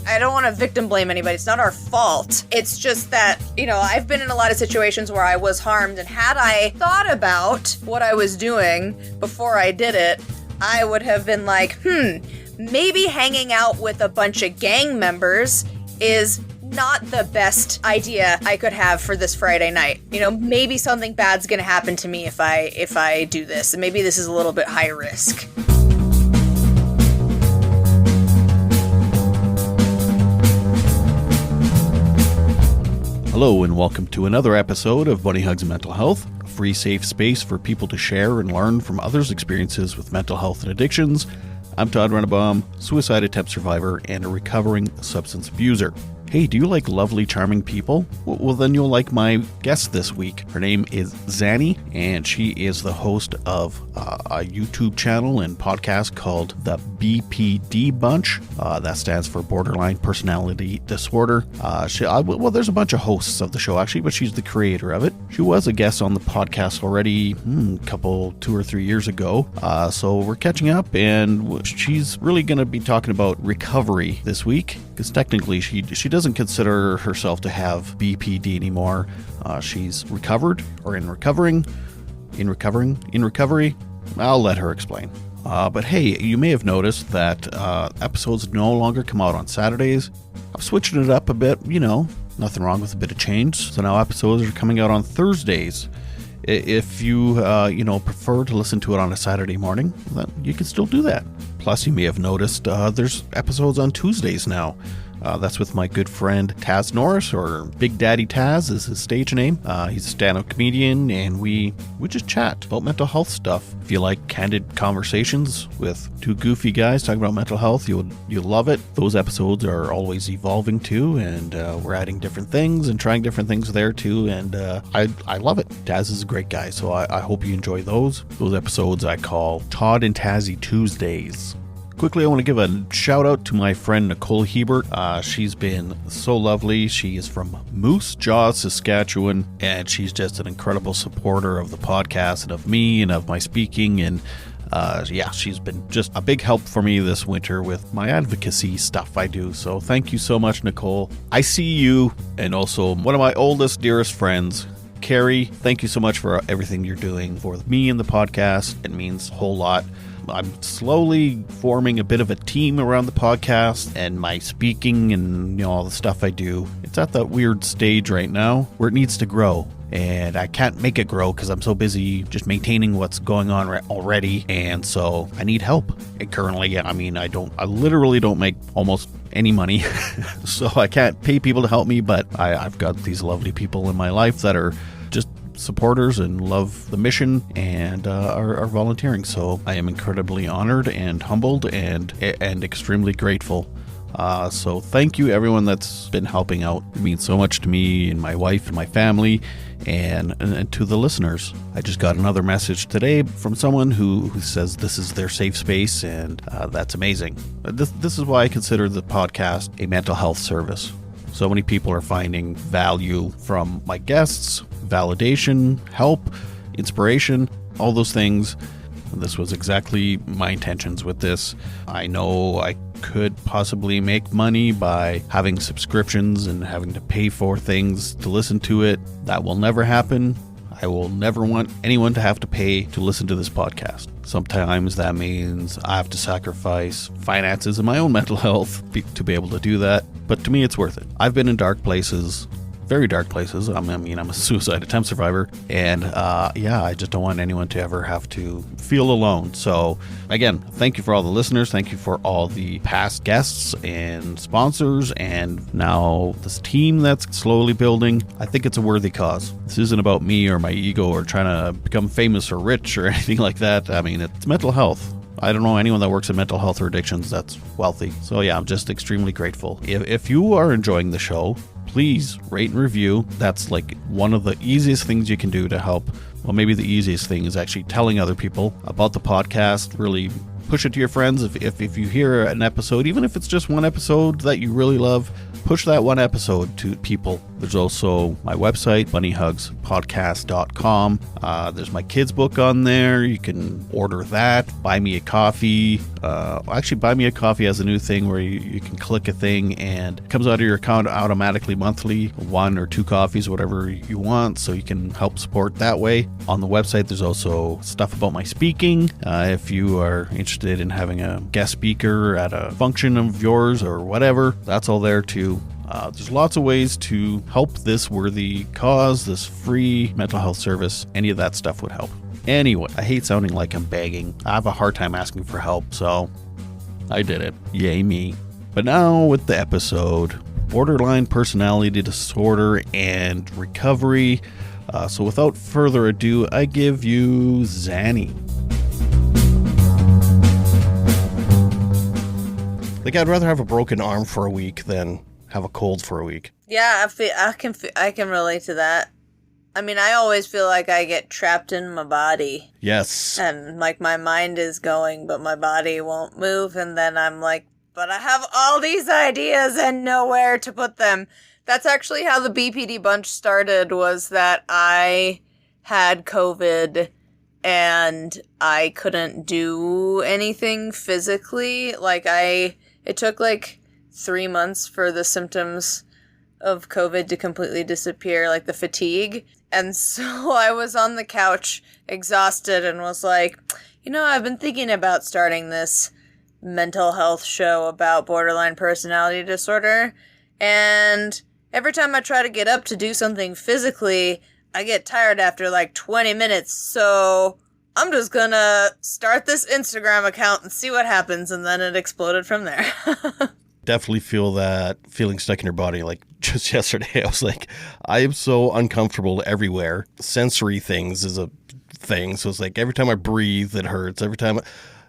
I don't want to victim blame anybody. It's not our fault. It's just that, I've been in a lot of situations where I was harmed, and had I thought about what I was doing before I did it, I would have been like, maybe hanging out with a bunch of gang members is not the best idea I could have for this Friday night. Maybe something bad's gonna happen to me if I do this, and maybe this is a little bit high risk. Hello and welcome to another episode of Bunny Hugs and Mental Health, a free safe space for people to share and learn from others' experiences with mental health and addictions. I'm Todd Rennebaum, suicide attempt survivor and a recovering substance abuser. Hey, do you like lovely, charming people? Well, then you'll like my guest this week. Her name is Xannie, and she is the host of a YouTube channel and podcast called the BPD Bunch. That stands for Borderline Personality Disorder. There's a bunch of hosts of the show, actually, but she's the creator of it. She was a guest on the podcast already 2 or 3 years ago. So we're catching up, and she's really going to be talking about recovery this week, because technically she doesn't consider herself to have BPD anymore. She's recovered, or in recovery. I'll let her explain. But hey, you may have noticed that episodes no longer come out on Saturdays. I'm switching it up a bit, nothing wrong with a bit of change. So now episodes are coming out on Thursdays. If you, prefer to listen to it on a Saturday morning, then you can still do that. Plus, you may have noticed there's episodes on Tuesdays now. That's with my good friend Taz Norris, or Big Daddy Taz is his stage name. He's a stand-up comedian, and we just chat about mental health stuff. If you like candid conversations with two goofy guys talking about mental health, you'll love it. Those episodes are always evolving too, and we're adding different things and trying different things there too, and I love it. Taz is a great guy, so I hope you enjoy those. Those episodes I call Todd and Tazzy Tuesdays. Quickly, I want to give a shout out to my friend Nicole Hebert. She's been so lovely. She is from Moose Jaw, Saskatchewan, and she's just an incredible supporter of the podcast and of me and of my speaking. And she's been just a big help for me this winter with my advocacy stuff I do. So thank you so much, Nicole. I see you, and also one of my oldest, dearest friends, Carey. Thank you so much for everything you're doing for me and the podcast. It means a whole lot. I'm slowly forming a bit of a team around the podcast and my speaking and all the stuff I do. It's at that weird stage right now where it needs to grow, and I can't make it grow because I'm so busy just maintaining what's going on already, and so I need help. And currently, I literally don't make almost any money, so I can't pay people to help me, but I've got these lovely people in my life that are just supporters and love the mission and are volunteering. So I am incredibly honored and humbled and extremely grateful. So thank you everyone that's been helping out. It means so much to me and my wife and my family and to the listeners. I just got another message today from someone who says this is their safe space, and that's amazing. This is why I consider the podcast a mental health service. So many people are finding value from my guests, validation, help, inspiration, all those things. This was exactly my intentions with this. I know I could possibly make money by having subscriptions and having to pay for things to listen to it. That will never happen. I will never want anyone to have to pay to listen to this podcast. Sometimes that means I have to sacrifice finances and my own mental health to be able to do that. But to me, it's worth it. I've been in dark places, very dark places. I'm a suicide attempt survivor. And I just don't want anyone to ever have to feel alone. So again, thank you for all the listeners. Thank you for all the past guests and sponsors. And now this team that's slowly building. I think it's a worthy cause. This isn't about me or my ego or trying to become famous or rich or anything like that. I mean, it's mental health. I don't know anyone that works in mental health or addictions that's wealthy. So yeah, I'm just extremely grateful. If you are enjoying the show, please rate and review. That's like one of the easiest things you can do to help. Well, maybe the easiest thing is actually telling other people about the podcast. Really push it to your friends. If you hear an episode, even if it's just one episode that you really love, push that one episode to people. There's also my website, bunnyhugspodcast.com. There's my kids book on there. You can order that. Buy me a coffee. Actually, Buy Me a Coffee has a new thing where you can click a thing and it comes out of your account automatically monthly, 1 or 2 coffees, whatever you want, so you can help support that way. On the website, there's also stuff about my speaking. If you are interested in having a guest speaker at a function of yours or whatever, that's all there too. There's lots of ways to help this worthy cause, this free mental health service. Any of that stuff would help. Anyway, I hate sounding like I'm begging. I have a hard time asking for help, so I did it. Yay me. But now with the episode, borderline personality disorder and recovery. So without further ado, I give you Xannie. Like, I'd rather have a broken arm for a week than have a cold for a week. Yeah, I can relate to that. I mean, I always feel like I get trapped in my body. Yes. And, like, my mind is going, but my body won't move. And then I'm like, but I have all these ideas and nowhere to put them. That's actually how the BPD bunch started, was that I had COVID and I couldn't do anything physically. Like, it took, like, 3 months for the symptoms of COVID to completely disappear, like the fatigue. And so I was on the couch, exhausted, and was like, I've been thinking about starting this mental health show about borderline personality disorder. And every time I try to get up to do something physically, I get tired after like 20 minutes. So I'm just gonna start this Instagram account and see what happens. And then it exploded from there. Definitely feel that feeling stuck in your body. Like, just yesterday, I was like, I am so uncomfortable everywhere. Sensory things is a thing. So it's like every time I breathe, it hurts. Every time,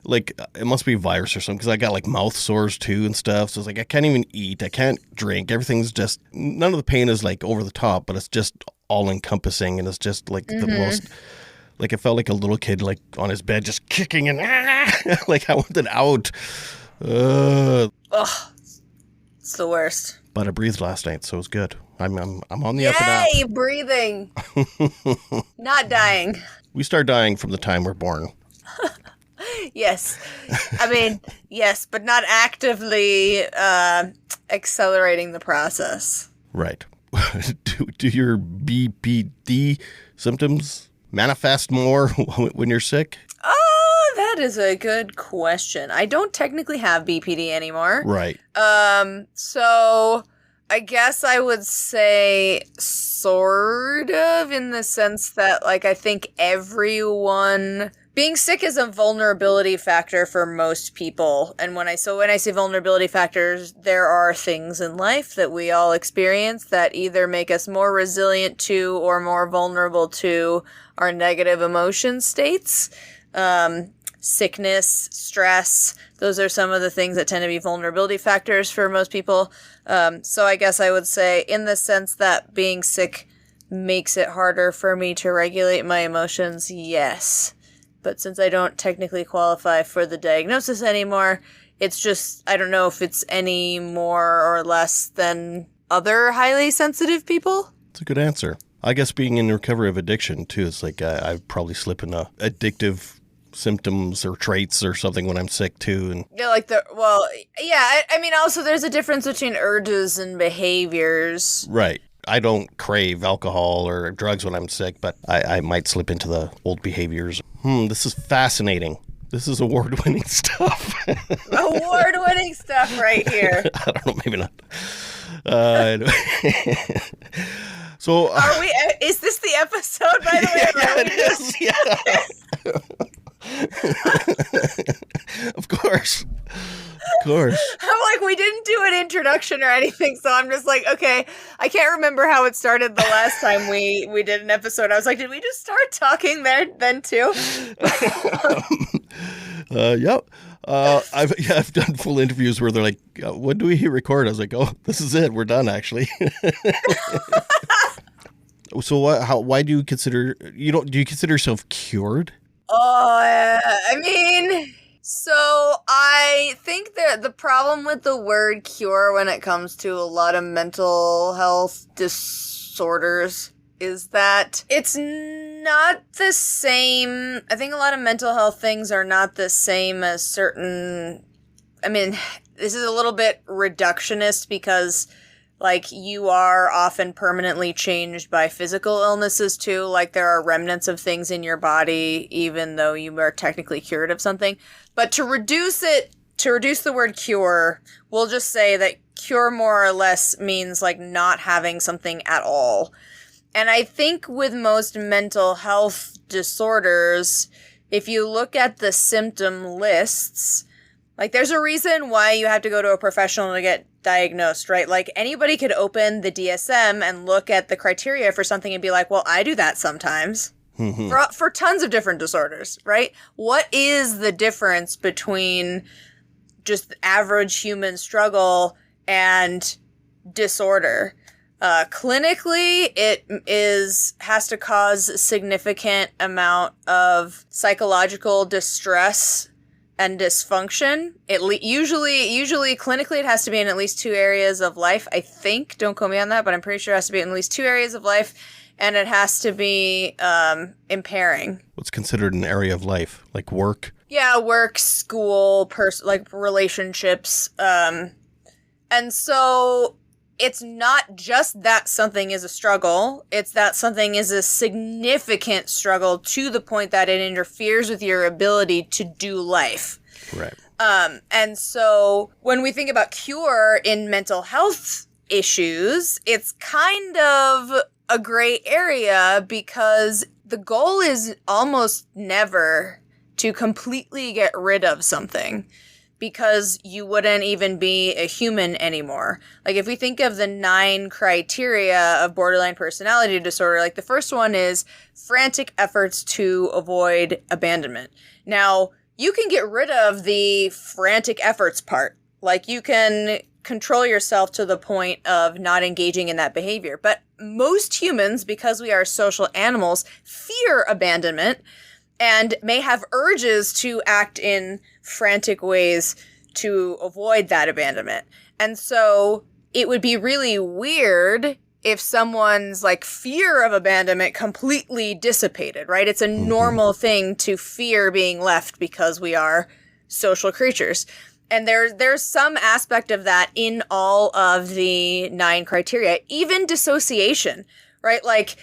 like, it must be a virus or something, because I got like mouth sores too and stuff. So it's like I can't even eat. I can't drink. Everything's just, none of the pain is like over the top, but it's just all encompassing. And it's just like the most, like, it felt like a little kid, like on his bed, just kicking and like I wanted out. Ugh. It's the worst. But I breathed last night, so it was good. I'm on the up and up. Yay, breathing. Not dying. We start dying from the time we're born. Yes. I mean, yes, but not actively accelerating the process. Right. Do your BPD symptoms manifest more when you're sick? Oh, that is a good question. I don't technically have BPD anymore. Right. So I guess I would say sort of, in the sense that, like, I think everyone being sick is a vulnerability factor for most people. And when I say vulnerability factors, there are things in life that we all experience that either make us more resilient to or more vulnerable to our negative emotion states. Sickness, stress, those are some of the things that tend to be vulnerability factors for most people. So I guess I would say, in the sense that being sick makes it harder for me to regulate my emotions, yes. But since I don't technically qualify for the diagnosis anymore, it's just, I don't know if it's any more or less than other highly sensitive people. That's a good answer. I guess being in recovery of addiction, too, it's like I probably slip into addictive symptoms or traits or something when I'm sick, too. And yeah, I mean, also there's a difference between urges and behaviors. Right. I don't crave alcohol or drugs when I'm sick, but I might slip into the old behaviors. This is fascinating. This is award-winning stuff. Award-winning stuff right here. I don't know, maybe not. So, are we? Is this the episode, by the way? Yeah, it is. Yeah. Of course. I'm like, we didn't do an introduction or anything, so I'm just like, okay, I can't remember how it started the last time we did an episode. I was like, did we just start talking there then too? Yep. I've done full interviews where they're like, when do we record? I was like, oh, this is it. We're done, actually. So why do you consider yourself cured? Oh, I mean, So I think that the problem with the word cure when it comes to a lot of mental health disorders is that it's not the same. I think a lot of mental health things are not the same as certain. I mean, this is a little bit reductionist because, like, you are often permanently changed by physical illnesses too. Like, there are remnants of things in your body, even though you are technically cured of something. But to reduce the word cure, we'll just say that cure more or less means, like, not having something at all. And I think with most mental health disorders, if you look at the symptom lists, like, there's a reason why you have to go to a professional to get diagnosed, right? Like, anybody could open the DSM and look at the criteria for something and be like, well, I do that sometimes. For tons of different disorders, right? What is the difference between just average human struggle and disorder? Clinically, it has to cause significant amount of psychological distress and dysfunction. Usually clinically it has to be in at least 2 areas of life, I think. Don't quote me on that, but I'm pretty sure it has to be in at least 2 areas of life, and it has to be impairing. What's considered an area of life? Like work? Yeah, work, school, like relationships. And so it's not just that something is a struggle, it's that something is a significant struggle to the point that it interferes with your ability to do life. Right. And so when we think about cure in mental health issues, it's kind of a gray area because the goal is almost never to completely get rid of something, because you wouldn't even be a human anymore. Like, if we think of the 9 criteria of borderline personality disorder, like, the first one is frantic efforts to avoid abandonment. Now, you can get rid of the frantic efforts part. Like, you can control yourself to the point of not engaging in that behavior. But most humans, because we are social animals, fear abandonment and may have urges to act in frantic ways to avoid that abandonment. And so it would be really weird if someone's, like, fear of abandonment completely dissipated, right? It's a normal thing to fear being left because we are social creatures. And there's some aspect of that in all of the 9 criteria, even dissociation, right? Like,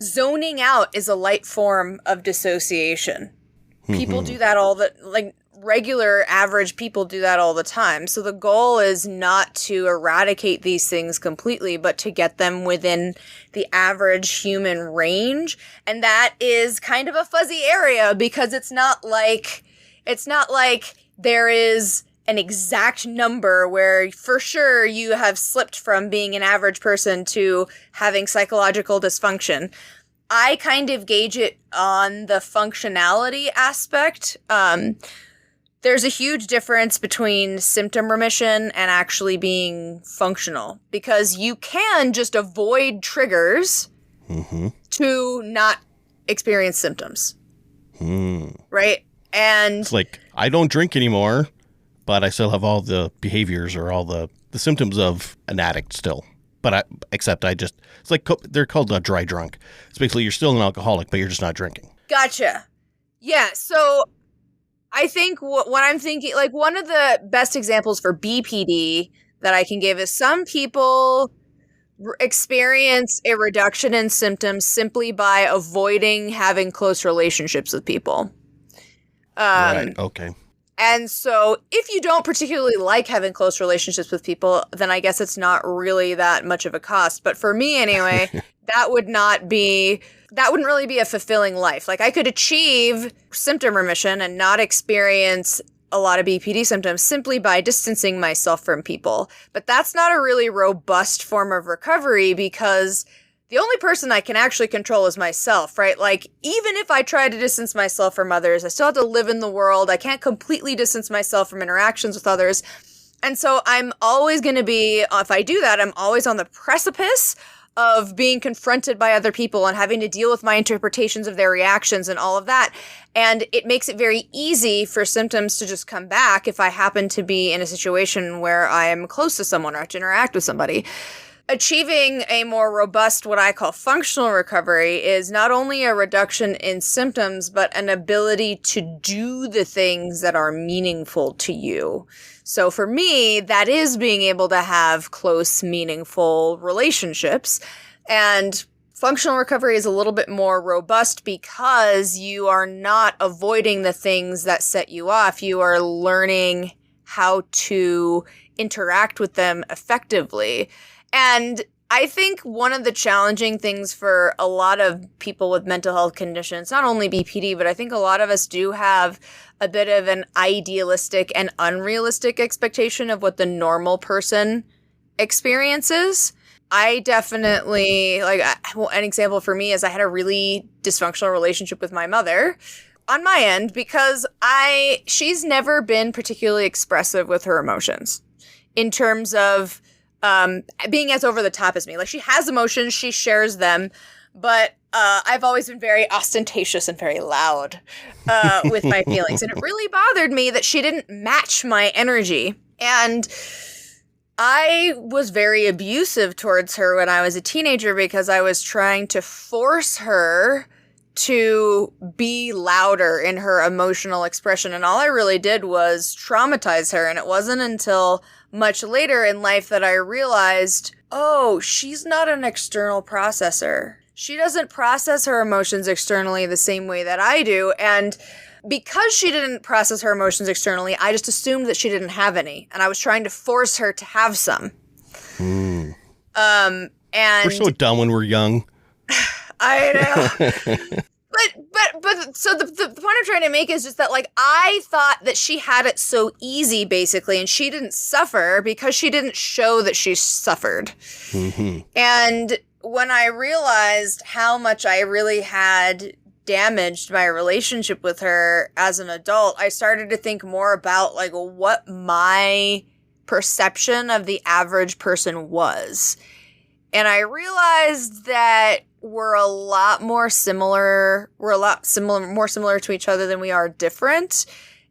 zoning out is a light form of dissociation. People do that regular average people do that all the time. So the goal is not to eradicate these things completely, but to get them within the average human range. And that is kind of a fuzzy area because it's not like there is an exact number where for sure you have slipped from being an average person to having psychological dysfunction. I kind of gauge it on the functionality aspect. There's a huge difference between symptom remission and actually being functional, because you can just avoid triggers to not experience symptoms. Right? And it's like, I don't drink anymore, but I still have all the behaviors or all the symptoms of an addict still. But it's like, they're called a dry drunk. It's basically, you're still an alcoholic, but you're just not drinking. Gotcha. Yeah. So I think what I'm thinking, like, one of the best examples for BPD that I can give is some people experience a reduction in symptoms simply by avoiding having close relationships with people. Right. Okay. And so if you don't particularly like having close relationships with people, then I guess it's not really that much of a cost. But for me anyway, that wouldn't really be a fulfilling life. Like, I could achieve symptom remission and not experience a lot of BPD symptoms simply by distancing myself from people. But that's not a really robust form of recovery, because the only person I can actually control is myself, right? Like, even if I try to distance myself from others, I still have to live in the world. I can't completely distance myself from interactions with others. And so I'm always going to be, if I do that, I'm always on the precipice of being confronted by other people and having to deal with my interpretations of their reactions and all of that. And it makes it very easy for symptoms to just come back if I happen to be in a situation where I am close to someone or have to interact with somebody. Achieving a more robust, what I call functional recovery, is not only a reduction in symptoms, but an ability to do the things that are meaningful to you. So for me, that is being able to have close, meaningful relationships. And functional recovery is a little bit more robust because you are not avoiding the things that set you off. You are learning how to interact with them effectively. And I think one of the challenging things for a lot of people with mental health conditions, not only BPD, but I think a lot of us do have a bit of an idealistic and unrealistic expectation of what the normal person experiences. I definitely, an example for me is I had a really dysfunctional relationship with my mother on my end because she's never been particularly expressive with her emotions in terms of being as over the top as me. Like, she has emotions, she shares them, but I've always been very ostentatious and very loud with my feelings. And it really bothered me that she didn't match my energy. And I was very abusive towards her when I was a teenager because I was trying to force her to be louder in her emotional expression. And all I really did was traumatize her. And it wasn't until much later in life that I realized, oh, she's not an external processor. She doesn't process her emotions externally the same way that I do. And because she didn't process her emotions externally, I just assumed that she didn't have any. And I was trying to force her to have some. And we're so dumb when we're young. I know. But so the point I'm trying to make is just that, like, I thought that she had it so easy, basically, and she didn't suffer because she didn't show that she suffered. Mm-hmm. And when I realized how much I really had damaged my relationship with her as an adult, I started to think more about, like, what my perception of the average person was. And I realized that we're a lot more similar. More similar to each other than we are different.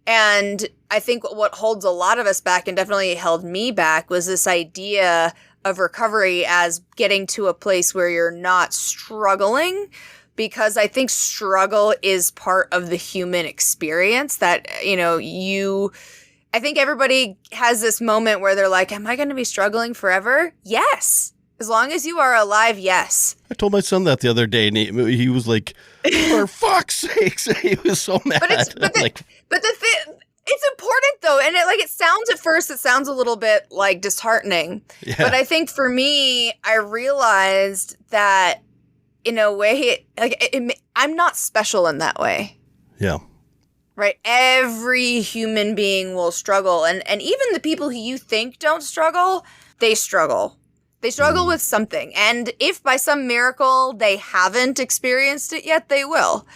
And I think what holds a lot of us back, and definitely held me back, was this idea of recovery as getting to a place where you're not struggling. Because I think struggle is part of the human experience that, I think everybody has this moment where they're like, am I going to be struggling forever? Yes. As long as you are alive, yes. I told my son that the other day, and he was like, for fuck's sakes, he was so mad. But the thing, it's important though, and it sounds at first, it sounds a little bit like disheartening. Yeah. But I think for me, I realized that in a way, I'm not special in that way. Yeah. Right? Every human being will struggle, and even the people who you think don't struggle, they struggle. They struggle with something. And if by some miracle they haven't experienced it yet, they will.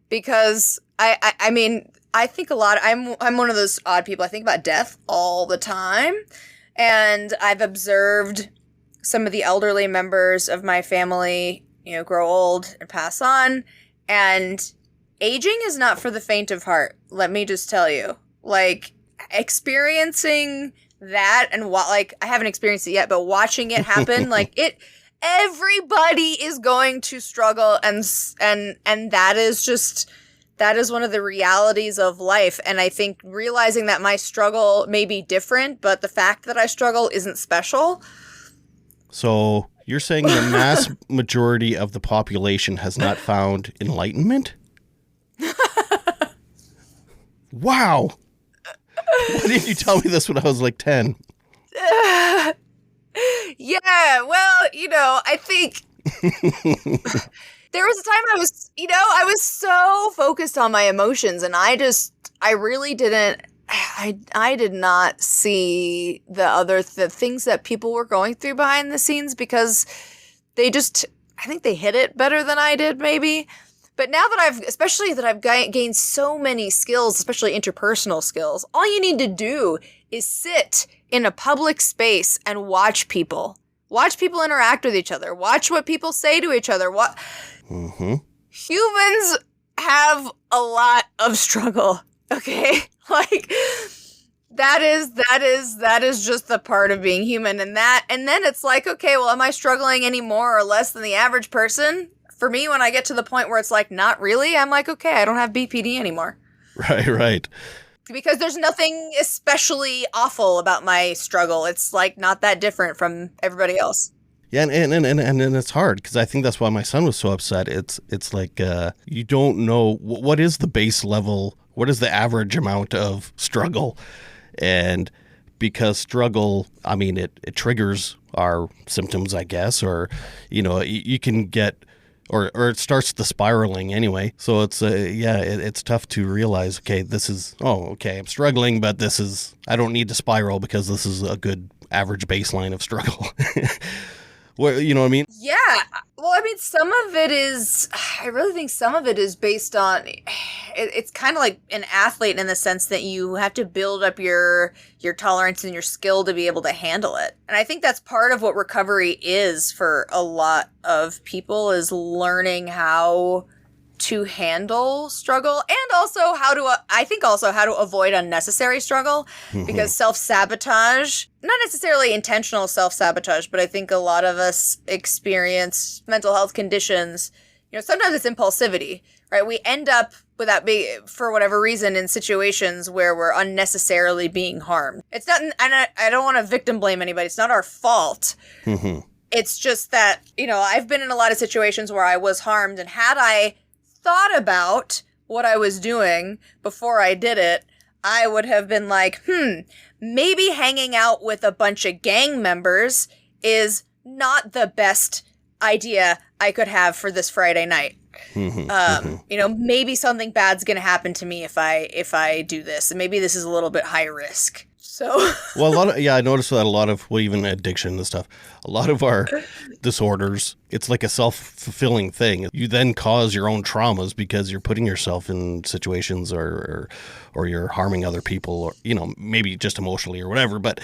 Because I mean, I think a lot, I'm one of those odd people. I think about death all the time. And I've observed some of the elderly members of my family, grow old and pass on. And aging is not for the faint of heart. Let me just tell you, experiencing that, and I haven't experienced it yet, but watching it happen, everybody is going to struggle, and that is one of the realities of life. And I think realizing that my struggle may be different, but the fact that I struggle isn't special. So you're saying the mass majority of the population has not found enlightenment? Wow. Why didn't you tell me this when I was 10? Yeah, well, I think there was a time I was so focused on my emotions, and I really didn't, I did not see the things that people were going through behind the scenes, because I think they hid it better than I did, maybe. But now that I've gained so many skills, especially interpersonal skills, all you need to do is sit in a public space and watch people. Watch people interact with each other. Watch what people say to each other. Humans have a lot of struggle, okay? Like, that is just the part of being human. And then it's like, okay, well, am I struggling any more or less than the average person? For me, when I get to the point where it's like, not really, I'm like, okay, I don't have BPD anymore. Right. Because there's nothing especially awful about my struggle. It's like not that different from everybody else. Yeah, and it's hard because I think that's why my son was so upset. It's like you don't know what is the base level, what is the average amount of struggle, and because struggle, I mean, it triggers our symptoms, I guess, or you can get. Or it starts the spiraling anyway. So it's it's tough to realize, okay, I'm struggling, but I don't need to spiral because this is a good average baseline of struggle. Well, you know what I mean? Yeah. Well, I mean, I really think some of it is based on, it's kind of like an athlete in the sense that you have to build up your tolerance and your skill to be able to handle it. And I think that's part of what recovery is for a lot of people, is learning how to handle struggle, and also how to avoid unnecessary struggle, because self-sabotage, not necessarily intentional self-sabotage, but I think a lot of us experience mental health conditions. Sometimes it's impulsivity, right? We end up for whatever reason, in situations where we're unnecessarily being harmed. It's not, and I don't want to victim blame anybody. It's not our fault. It's just that, I've been in a lot of situations where I was harmed, and had I thought about what I was doing before I did it, I would have been like, maybe hanging out with a bunch of gang members is not the best idea I could have for this Friday night. Maybe something bad's going to happen to me if I do this, and maybe this is a little bit high risk. So, well, I noticed that a lot of, even addiction and stuff, a lot of our disorders, it's like a self-fulfilling thing. You then cause your own traumas because you're putting yourself in situations or you're harming other people, or, maybe just emotionally or whatever. But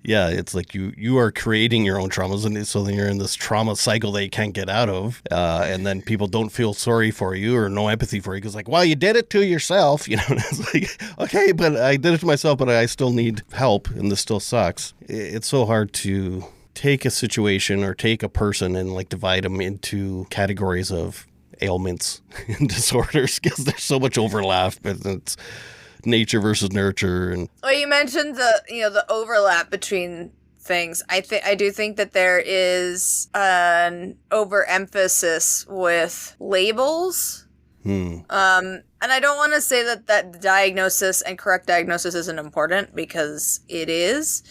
yeah, it's like you are creating your own traumas, and so then you're in this trauma cycle that you can't get out of, and then people don't feel sorry for you or no empathy for you because, like, well, you did it to yourself, and it's like, okay, but I did it to myself, but I still need help, and this still sucks. It's so hard to take a situation or take a person and like divide them into categories of ailments and disorders because there's so much overlap, but it's nature versus nurture. And well, you mentioned the overlap between things. I do think that there is an overemphasis with labels. And I don't want to say that diagnosis and correct diagnosis isn't important, because it is.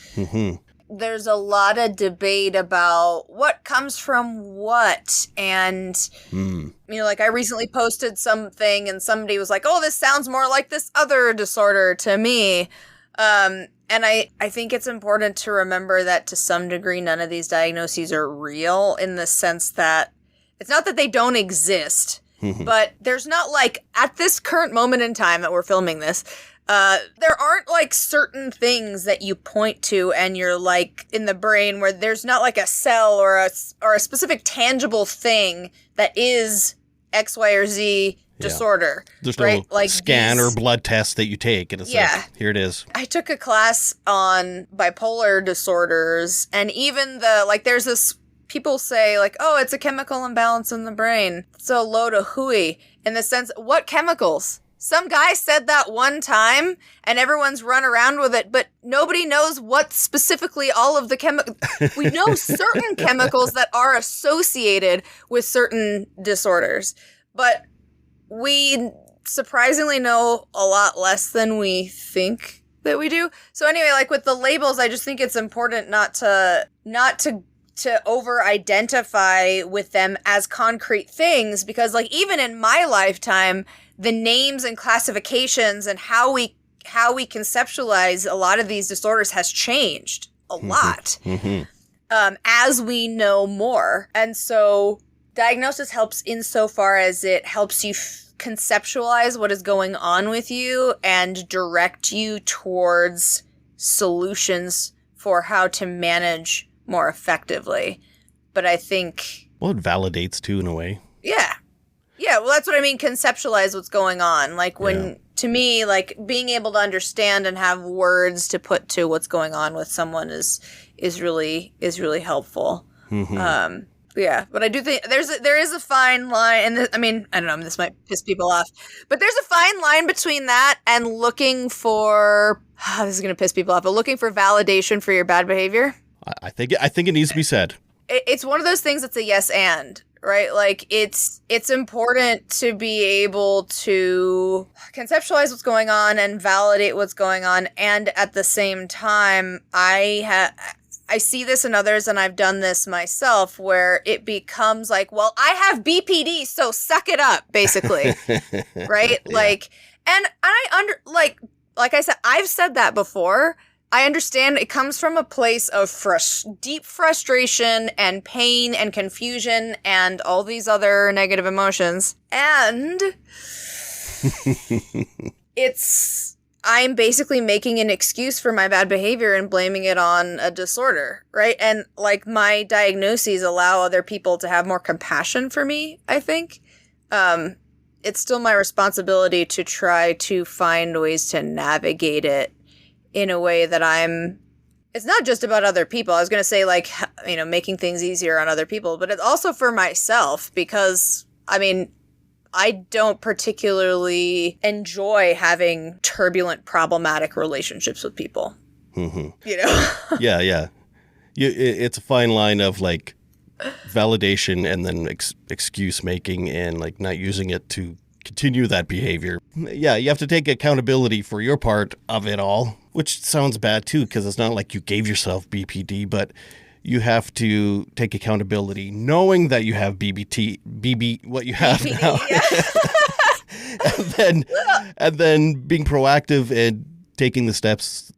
There's a lot of debate about what comes from what, and like I recently posted something and somebody was like, oh, this sounds more like this other disorder to me, and I think it's important to remember that to some degree none of these diagnoses are real, in the sense that it's not that they don't exist, but there's not, like, at this current moment in time that we're filming this, there aren't like certain things that you point to and you're like in the brain where there's not like a cell or a specific tangible thing that is X, Y, or Z disorder. There's right? no scan or blood test that you take, and it's like, here it is. I took a class on bipolar disorders, and even there's this, people say like, oh, it's a chemical imbalance in the brain. It's a load of hooey, in the sense, what chemicals? Some guy said that one time, and everyone's run around with it, but nobody knows what specifically all of the chemicals. We know certain chemicals that are associated with certain disorders, but we surprisingly know a lot less than we think that we do. So anyway, like with the labels, I just think it's important not to over-identify with them as concrete things, because like even in my lifetime, the names and classifications and how we conceptualize a lot of these disorders has changed a lot as we know more. And so diagnosis helps insofar as it helps you conceptualize what is going on with you and direct you towards solutions for how to manage more effectively. But I think... Well, it validates, too, in a way. Yeah. Yeah, well, that's what I mean, conceptualize what's going on. Like, when, to me, like, being able to understand and have words to put to what's going on with someone is really helpful. Mm-hmm. Yeah, but I do think there is a fine line, and I mean, I don't know, this might piss people off, but there's a fine line between that and looking for, this is going to piss people off, but looking for validation for your bad behavior. I think it needs to be said. It's one of those things that's a yes and, right? Like, it's important to be able to conceptualize what's going on and validate what's going on, and at the same time, I see this in others, and I've done this myself, where it becomes like, well, I have BPD, so suck it up, basically, right? Yeah. Like, and like I said, I've said that before. I understand it comes from a place of deep frustration and pain and confusion and all these other negative emotions, and I'm basically making an excuse for my bad behavior and blaming it on a disorder, right? And, like, my diagnoses allow other people to have more compassion for me, I think. It's still my responsibility to try to find ways to navigate it in a way that it's not just about other people. I was going to say, like, you know, making things easier on other people, but it's also for myself because, I mean, I don't particularly enjoy having turbulent, problematic relationships with people. Mm-hmm. You know? Yeah. It's a fine line of, like, validation and then excuse making and, like, not using it to continue that behavior. Yeah, you have to take accountability for your part of it all, which sounds bad, too, because it's not like you gave yourself BPD, but you have to take accountability knowing that you have what you have BPD, now. Yeah. and then being proactive and taking the steps.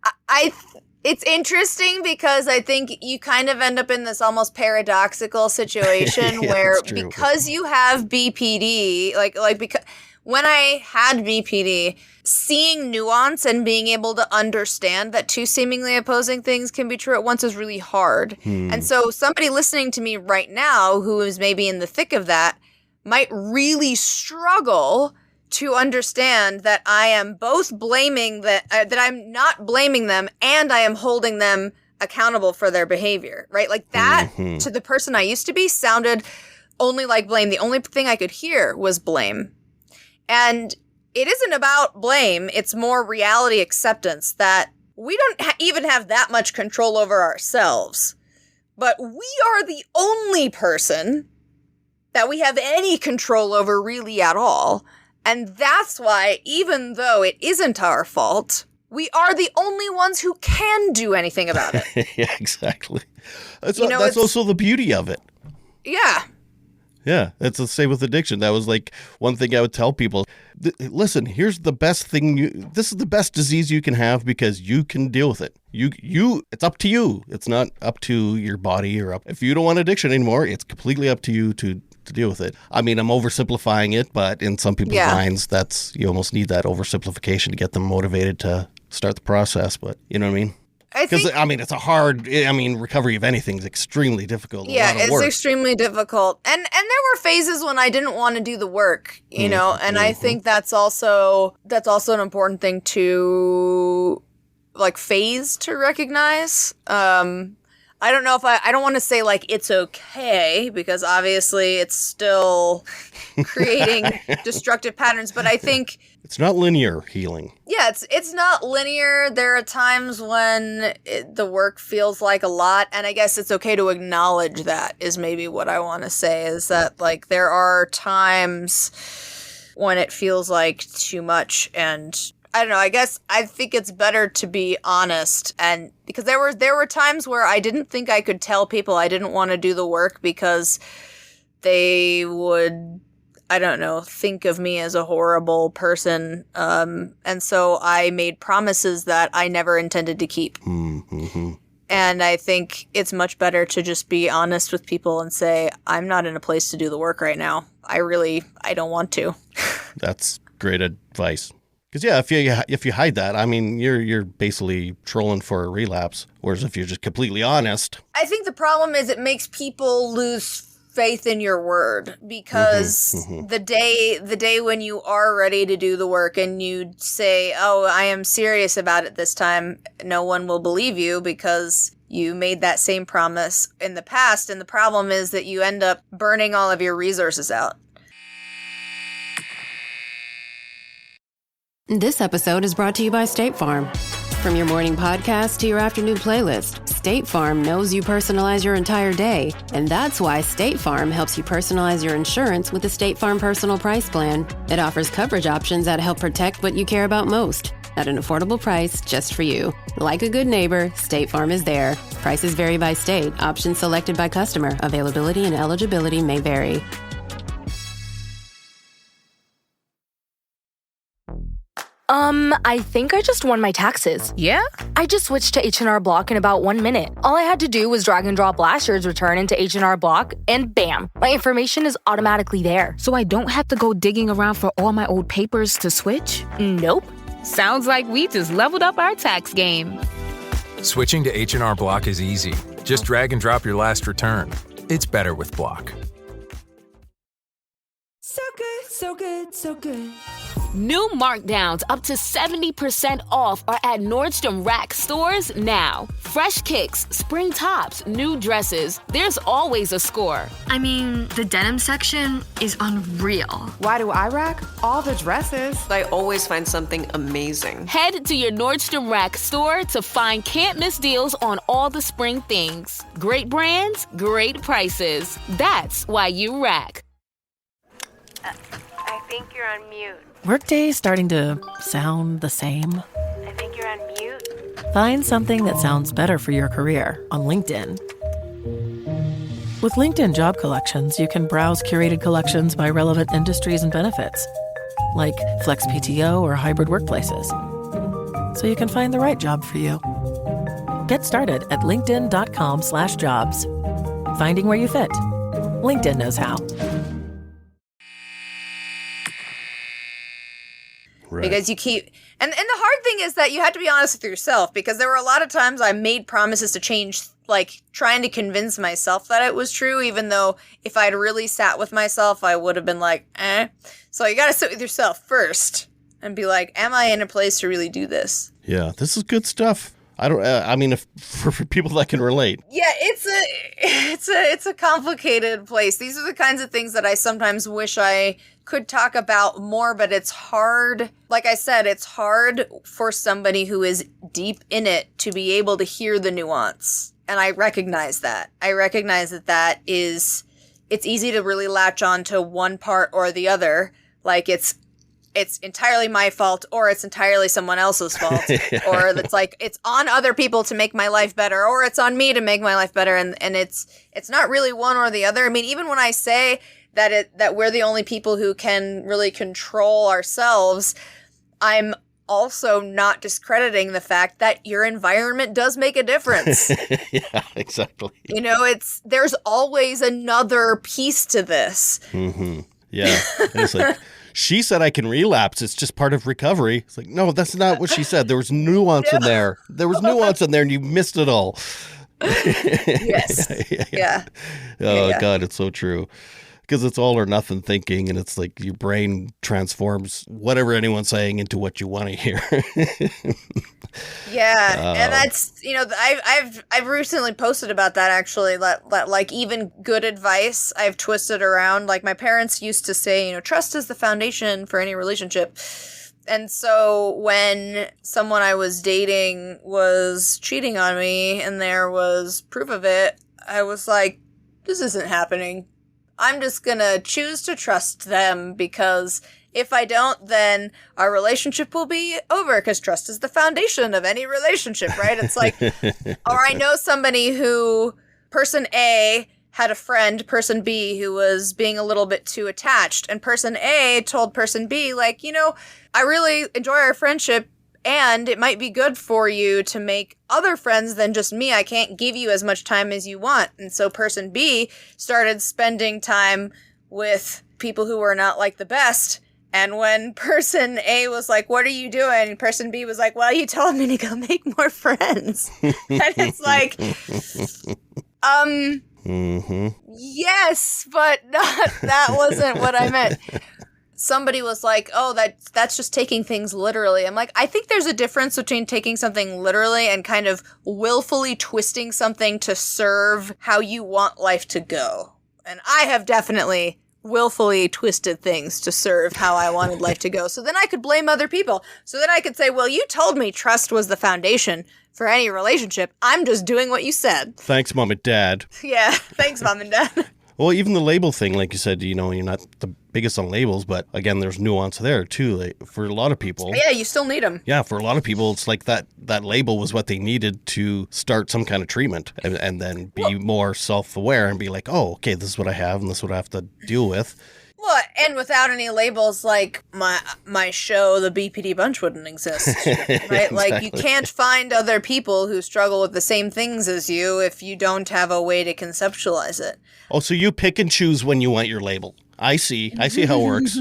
It's interesting because I think you kind of end up in this almost paradoxical situation yeah, where because you have BPD, because when I had BPD, seeing nuance and being able to understand that two seemingly opposing things can be true at once is really hard. And so somebody listening to me right now who is maybe in the thick of that might really struggle to understand that I am both blaming that I'm not blaming them and I am holding them accountable for their behavior, right? Like that to the person I used to be sounded only like blame. The only thing I could hear was blame. And it isn't about blame. It's more reality acceptance that we don't even have that much control over ourselves, but we are the only person that we have any control over really at all. And that's why, even though it isn't our fault, we are the only ones who can do anything about it. Yeah, exactly. That's also the beauty of it. Yeah. Yeah, it's the same with addiction. That was like one thing I would tell people. Listen, here's the best thing. This is the best disease you can have because you can deal with it. It's up to you. It's not up to your body if you don't want addiction anymore, it's completely up to you to deal with it. I mean, I'm oversimplifying it, but in some people's minds, you almost need that oversimplification to get them motivated to start the process. But you know what I mean? Because it's a hard. Recovery of anything is extremely difficult. Yeah, it's extremely difficult, and there were phases when I didn't want to do the work, you know, and I think that's also an important thing to phase to recognize. I don't know if I don't want to say it's okay because obviously it's still creating destructive patterns, but I think it's not linear healing. Yeah, it's not linear. There are times when the work feels like a lot, and I guess it's okay to acknowledge that is maybe what I want to say is that there are times when it feels like too much, and I don't know, I guess I think it's better to be honest, and because there were times where I didn't think I could tell people I didn't want to do the work because they would, I don't know, think of me as a horrible person, and so I made promises that I never intended to keep. Mm-hmm. And I think it's much better to just be honest with people and say, I'm not in a place to do the work right now. I don't want to. That's great advice. Because if you hide that, I mean, you're basically trolling for a relapse. Whereas if you're just completely honest, I think the problem is it makes people lose faith in your word, because the day when you are ready to do the work and you say, "Oh, I am serious about it this time," no one will believe you because you made that same promise in the past. And the problem is that you end up burning all of your resources out. This episode is brought to you by State Farm. From your morning podcast to your afternoon playlist, State Farm knows you personalize your entire day. And that's why State Farm helps you personalize your insurance with the State Farm Personal Price Plan. It offers coverage options that help protect what you care about most at an affordable price just for you. Like a good neighbor, State Farm is there. Prices vary by state. Options selected by customer. Availability and eligibility may vary. I think I just won my taxes. Yeah? I just switched to H&R Block in about 1 minute. All I had to do was drag and drop last year's return into H&R Block, and bam, my information is automatically there. So I don't have to go digging around for all my old papers to switch? Nope. Sounds like we just leveled up our tax game. Switching to H&R Block is easy. Just drag and drop your last return. It's better with Block. So good, so good, so good. New markdowns up to 70% off are at Nordstrom Rack stores now. Fresh kicks, spring tops, new dresses. There's always a score. I mean, the denim section is unreal. Why do I rack? All the dresses. I always find something amazing. Head to your Nordstrom Rack store to find can't-miss deals on all the spring things. Great brands, great prices. That's why you rack. I think you're on mute. Workday starting to sound the same? I think you're on mute. Find something that sounds better for your career on LinkedIn. With LinkedIn Job Collections, you can browse curated collections by relevant industries and benefits, like flex PTO or hybrid workplaces, so you can find the right job for you. Get started at linkedin.com/jobs. Finding where you fit. LinkedIn knows how. Right. Because you keep, and the hard thing is that you have to be honest with yourself, because there were a lot of times I made promises to change, like trying to convince myself that it was true, even though if I'd really sat with myself, I would have been like, eh. So you got to sit with yourself first and be like, am I in a place to really do this? Yeah, this is good stuff. I don't. I mean, if for people that can relate. Yeah, it's a complicated place. These are the kinds of things that I sometimes wish I could talk about more, but it's hard. Like I said, it's hard for somebody who is deep in it to be able to hear the nuance. And I recognize that. I recognize that it's easy to really latch on to one part or the other. Like it's entirely my fault, or it's entirely someone else's fault, or it's like it's on other people to make my life better, or it's on me to make my life better, and it's not really one or the other. I mean, even when I say that we're the only people who can really control ourselves, I'm also not discrediting the fact that your environment does make a difference. Yeah, exactly. You know, there's always another piece to this. Mm-hmm. Yeah, and it's like, she said I can relapse. It's just part of recovery. It's like, no, that's not what she said. There was nuance in there. There was nuance in there, and you missed it all. Yes. Yeah. Oh, yeah. God, it's so true. Because it's all or nothing thinking, and it's like your brain transforms whatever anyone's saying into what you want to hear. Yeah, and that's, you know, I've recently posted about that, actually, that like even good advice I've twisted around. Like my parents used to say, you know, trust is the foundation for any relationship. And so when someone I was dating was cheating on me and there was proof of it, I was like, this isn't happening. I'm just gonna choose to trust them, because if I don't, then our relationship will be over, because trust is the foundation of any relationship, right? It's like, or I know somebody who, person A had a friend, person B, who was being a little bit too attached, and person A told person B, like, you know, I really enjoy our friendship, and it might be good for you to make other friends than just me. I can't give you as much time as you want. And so person B started spending time with people who were not like the best. And when person A was like, what are you doing? Person B was like, well, you told me to go make more friends. And it's like, yes, but that wasn't what I meant. Somebody was like, oh, that's just taking things literally. I'm like, I think there's a difference between taking something literally and kind of willfully twisting something to serve how you want life to go. And I have definitely willfully twisted things to serve how I wanted life to go. So then I could blame other people. So then I could say, well, you told me trust was the foundation for any relationship. I'm just doing what you said. Thanks, Mom and Dad. Yeah, thanks, Mom and Dad. Well, even the label thing, like you said, you're not the biggest on labels, but again, there's nuance there too. Like, for a lot of people. Yeah, you still need them. Yeah, for a lot of people, it's like that label was what they needed to start some kind of treatment and then be more self-aware and be like, oh, okay, this is what I have and this is what I have to deal with. Well, and without any labels, like my show, the BPD Bunch, wouldn't exist, right? Exactly. Like, you can't find other people who struggle with the same things as you if you don't have a way to conceptualize it. Oh, so you pick and choose when you want your label. I see how it works.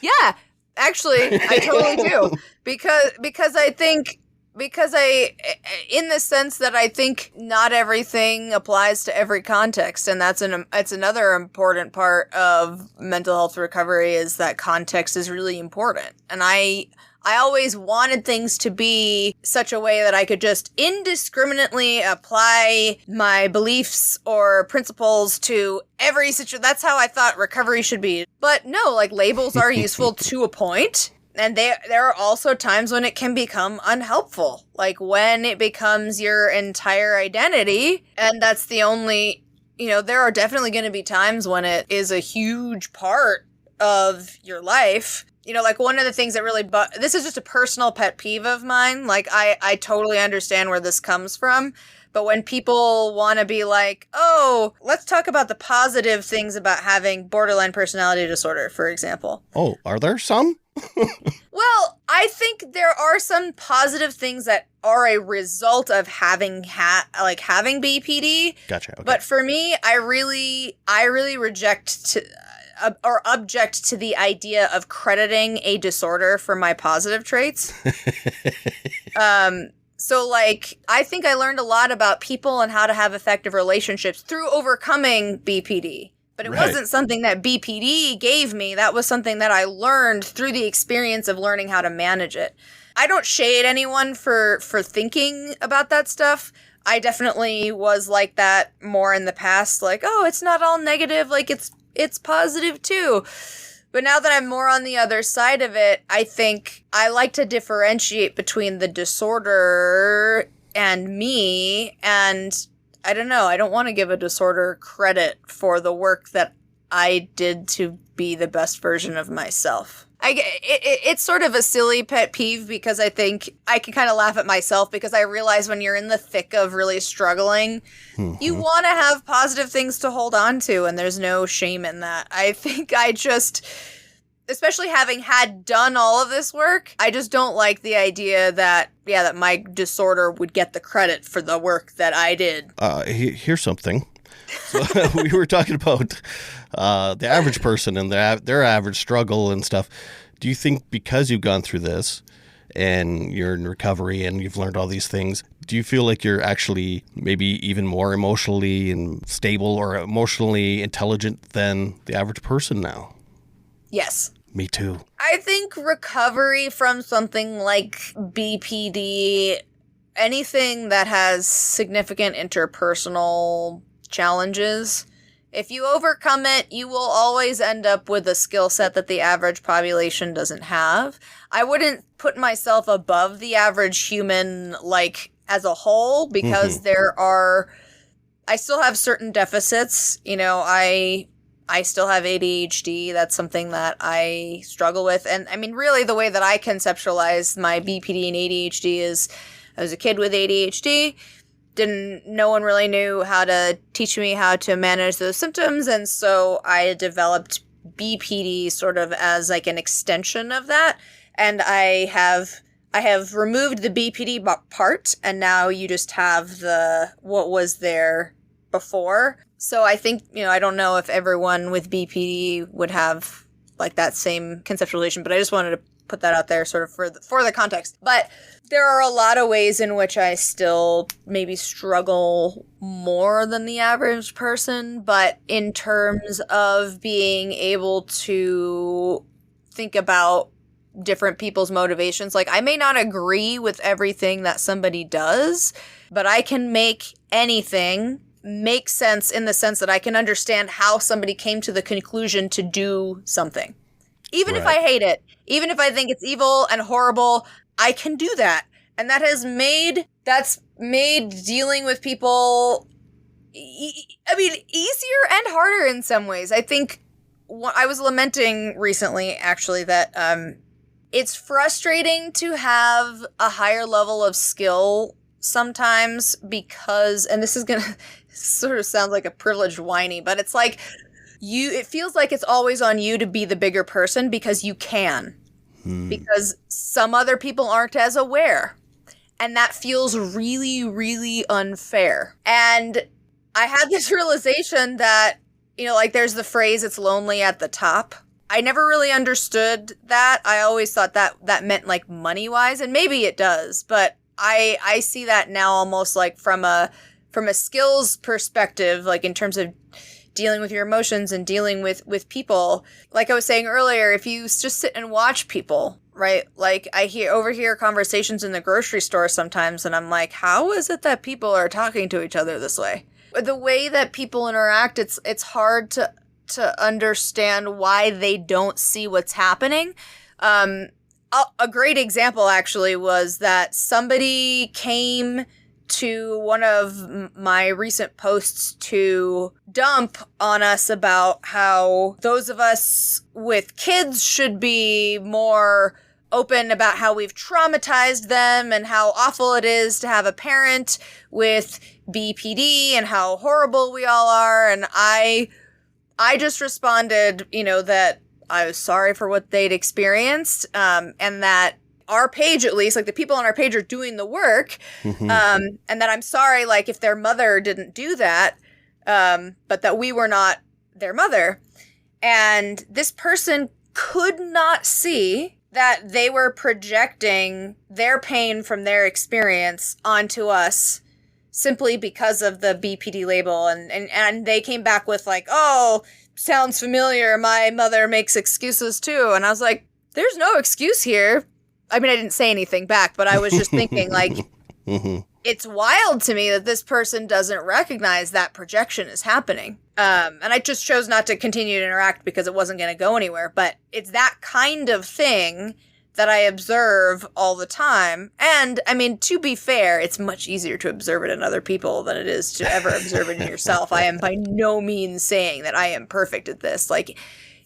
Yeah, actually, I totally do. Because I think... in the sense that I think not everything applies to every context, and it's another important part of mental health recovery is that context is really important. And I always wanted things to be such a way that I could just indiscriminately apply my beliefs or principles to every situation. That's how I thought recovery should be. But no, like, labels are useful to a point. And there are also times when it can become unhelpful, like when it becomes your entire identity. And that's the only, there are definitely going to be times when it is a huge part of your life. Like, one of the things that really, this is just a personal pet peeve of mine. Like, I totally understand where this comes from. But when people want to be like, oh, let's talk about the positive things about having borderline personality disorder, for example. Oh, are there some? Well, I think there are some positive things that are a result of having having BPD. Gotcha. Okay. But for me, I really reject or object to the idea of crediting a disorder for my positive traits. So, like, I think I learned a lot about people and how to have effective relationships through overcoming BPD. But it wasn't something that BPD gave me. That was something that I learned through the experience of learning how to manage it. I don't shade anyone for thinking about that stuff. I definitely was like that more in the past. Like, oh, it's not all negative. Like, it's positive too. But now that I'm more on the other side of it, I think I like to differentiate between the disorder and me. And I don't know, I don't want to give a disorder credit for the work that I did to be the best version of myself. It's sort of a silly pet peeve because I think I can kind of laugh at myself because I realize when you're in the thick of really struggling, you want to have positive things to hold on to, and there's no shame in that. I think I just, especially having done all of this work, I just don't like the idea that my disorder would get the credit for the work that I did. Here's something. So we were talking about the average person and their average struggle and stuff. Do you think because you've gone through this and you're in recovery and you've learned all these things, do you feel like you're actually maybe even more emotionally and stable or emotionally intelligent than the average person now? Yes. Me too. I think recovery from something like BPD, anything that has significant interpersonal challenges, if you overcome it, you will always end up with a skill set that the average population doesn't have. I wouldn't put myself above the average human, like, as a whole, because I still have certain deficits. I still have ADHD. That's something that I struggle with. And I mean, really, the way that I conceptualize my BPD and ADHD is I was a kid with ADHD. No one really knew how to teach me how to manage those symptoms. And so I developed BPD sort of as like an extension of that. And I have removed the BPD part, and now you just have what was there before. So I think, I don't know if everyone with BPD would have like that same conceptualization, but I just wanted to put that out there sort of for the context. But there are a lot of ways in which I still maybe struggle more than the average person, but in terms of being able to think about different people's motivations, like I may not agree with everything that somebody does, but I can make anything make sense in the sense that I can understand how somebody came to the conclusion to do something. Even if I hate it, even if I think it's evil and horrible, I can do that. And that's made dealing with people, easier and harder in some ways. I think I was lamenting recently, actually, that it's frustrating to have a higher level of skill sometimes because, and this is going to sort of sound like a privileged whiny, but it's like it feels like it's always on you to be the bigger person because you can. Because some other people aren't as aware. And that feels really, really unfair. And I had this realization that, like there's the phrase, it's lonely at the top. I never really understood that. I always thought that meant like money-wise, and maybe it does. But I see that now almost like from a skills perspective, like in terms of dealing with your emotions and dealing with people. Like I was saying earlier, if you just sit and watch people, right? Like I overhear conversations in the grocery store sometimes, and I'm like, how is it that people are talking to each other this way? The way that people interact, it's hard to understand why they don't see what's happening. A great example actually was that somebody came to one of my recent posts to dump on us about how those of us with kids should be more open about how we've traumatized them and how awful it is to have a parent with BPD and how horrible we all are. And I just responded, that I was sorry for what they'd experienced, and that our page, at least, like the people on our page are doing the work, and that I'm sorry, like if their mother didn't do that, but that we were not their mother. And this person could not see that they were projecting their pain from their experience onto us simply because of the BPD label. And they came back with like, oh, sounds familiar. My mother makes excuses too. And I was like, there's no excuse here. I mean, I didn't say anything back, but I was just thinking like, it's wild to me that this person doesn't recognize that projection is happening. And I just chose not to continue to interact because it wasn't going to go anywhere. But it's that kind of thing that I observe all the time. And I mean, to be fair, it's much easier to observe it in other people than it is to ever observe it in yourself. I am by no means saying that I am perfect at this. Like,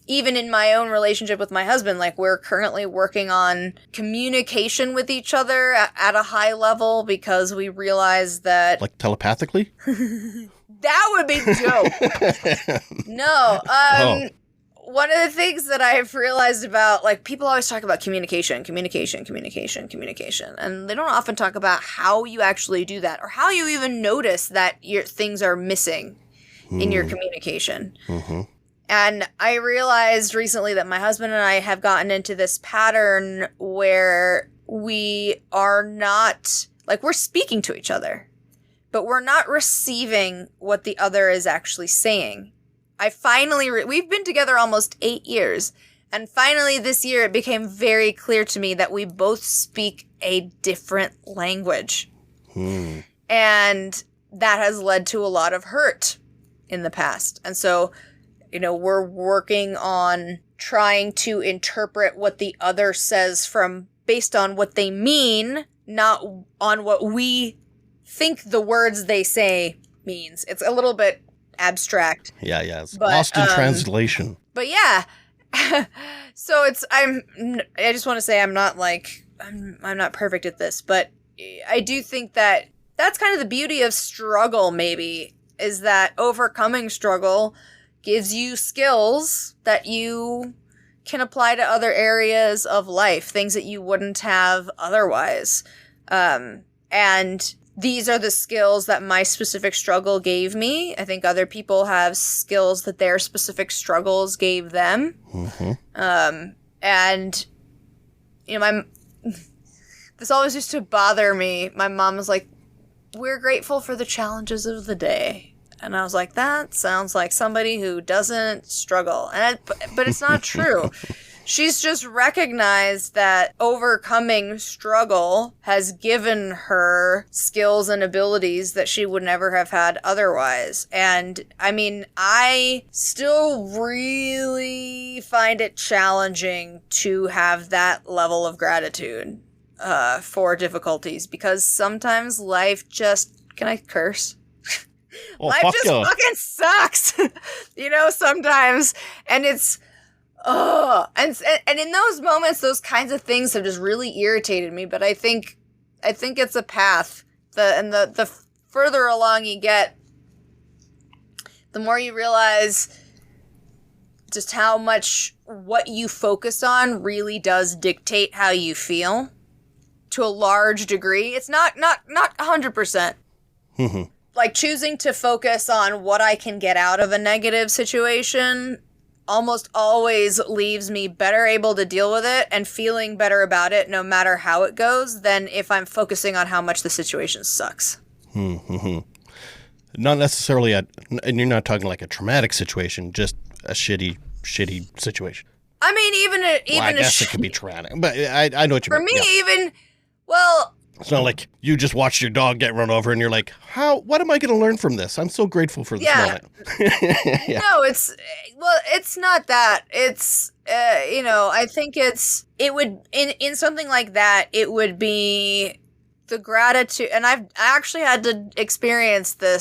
even in my own relationship with my husband, like we're currently working on communication with each other at a high level because we realize that... Like telepathically? That would be dope. No. One of the things that I've realized about, like, people always talk about communication. And they don't often talk about how you actually do that or how you even notice that things are missing in your communication. And I realized recently that my husband and I have gotten into this pattern where we are not, like, we're speaking to each other, but we're not receiving what the other is actually saying. I finally, we've been together almost 8 years, and finally this year it became very clear to me that we both speak a different language. And that has led to a lot of hurt in the past. And so, we're working on trying to interpret what the other says based on what they mean, not on what we think the words they say means. It's a little bit abstract. Yeah. It's lost in translation. But yeah. So I just want to say I'm not perfect at this, but I do think that that's kind of the beauty of struggle, maybe, is that overcoming struggle gives you skills that you can apply to other areas of life, things that you wouldn't have otherwise. And these are the skills that my specific struggle gave me. I think other people have skills that their specific struggles gave them. And, you know, this always used to bother me. My mom was like, we're grateful for the challenges of the day. And I was like, that sounds like somebody who doesn't struggle. But it's not true. She's just recognized that overcoming struggle has given her skills and abilities that she would never have had otherwise. And I mean, I still really find it challenging to have that level of gratitude for difficulties, because sometimes life just, can I curse? Life just fucking sucks, you know, sometimes. And it's, and in those moments, those kinds of things have just really irritated me. But I think it's a path. The further along you get, the more you realize just how much what you focus on really does dictate how you feel to a large degree. It's not 100%. Like choosing to focus on what I can get out of a negative situation almost always leaves me better able to deal with it and feeling better about it no matter how it goes than if I'm focusing on how much the situation sucks. Not necessarily and you're not talking like a traumatic situation, just a shitty situation. I mean, even I guess it could be traumatic, but I know what you mean. For me, well, it's not like you just watched your dog get run over and you're like, what am I going to learn from this? I'm so grateful for this moment. No, it's not that. It's, you know, I think it would, in something like that, it would be the gratitude. And I actually had to experience the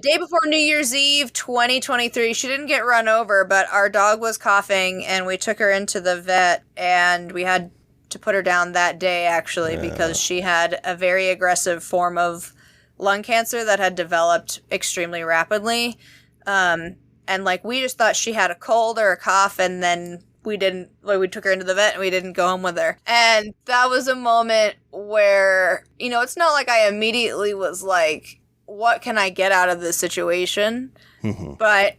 day before New Year's Eve, 2023. She didn't get run over, but our dog was coughing and we took her into the vet and we had to put her down that day, actually, because she had a very aggressive form of lung cancer that had developed extremely rapidly. And like, we just thought she had a cold or a cough, and then we took her into the vet and we didn't go home with her. And that was a moment where, you know, it's not like I immediately was like, what can I get out of this situation? But,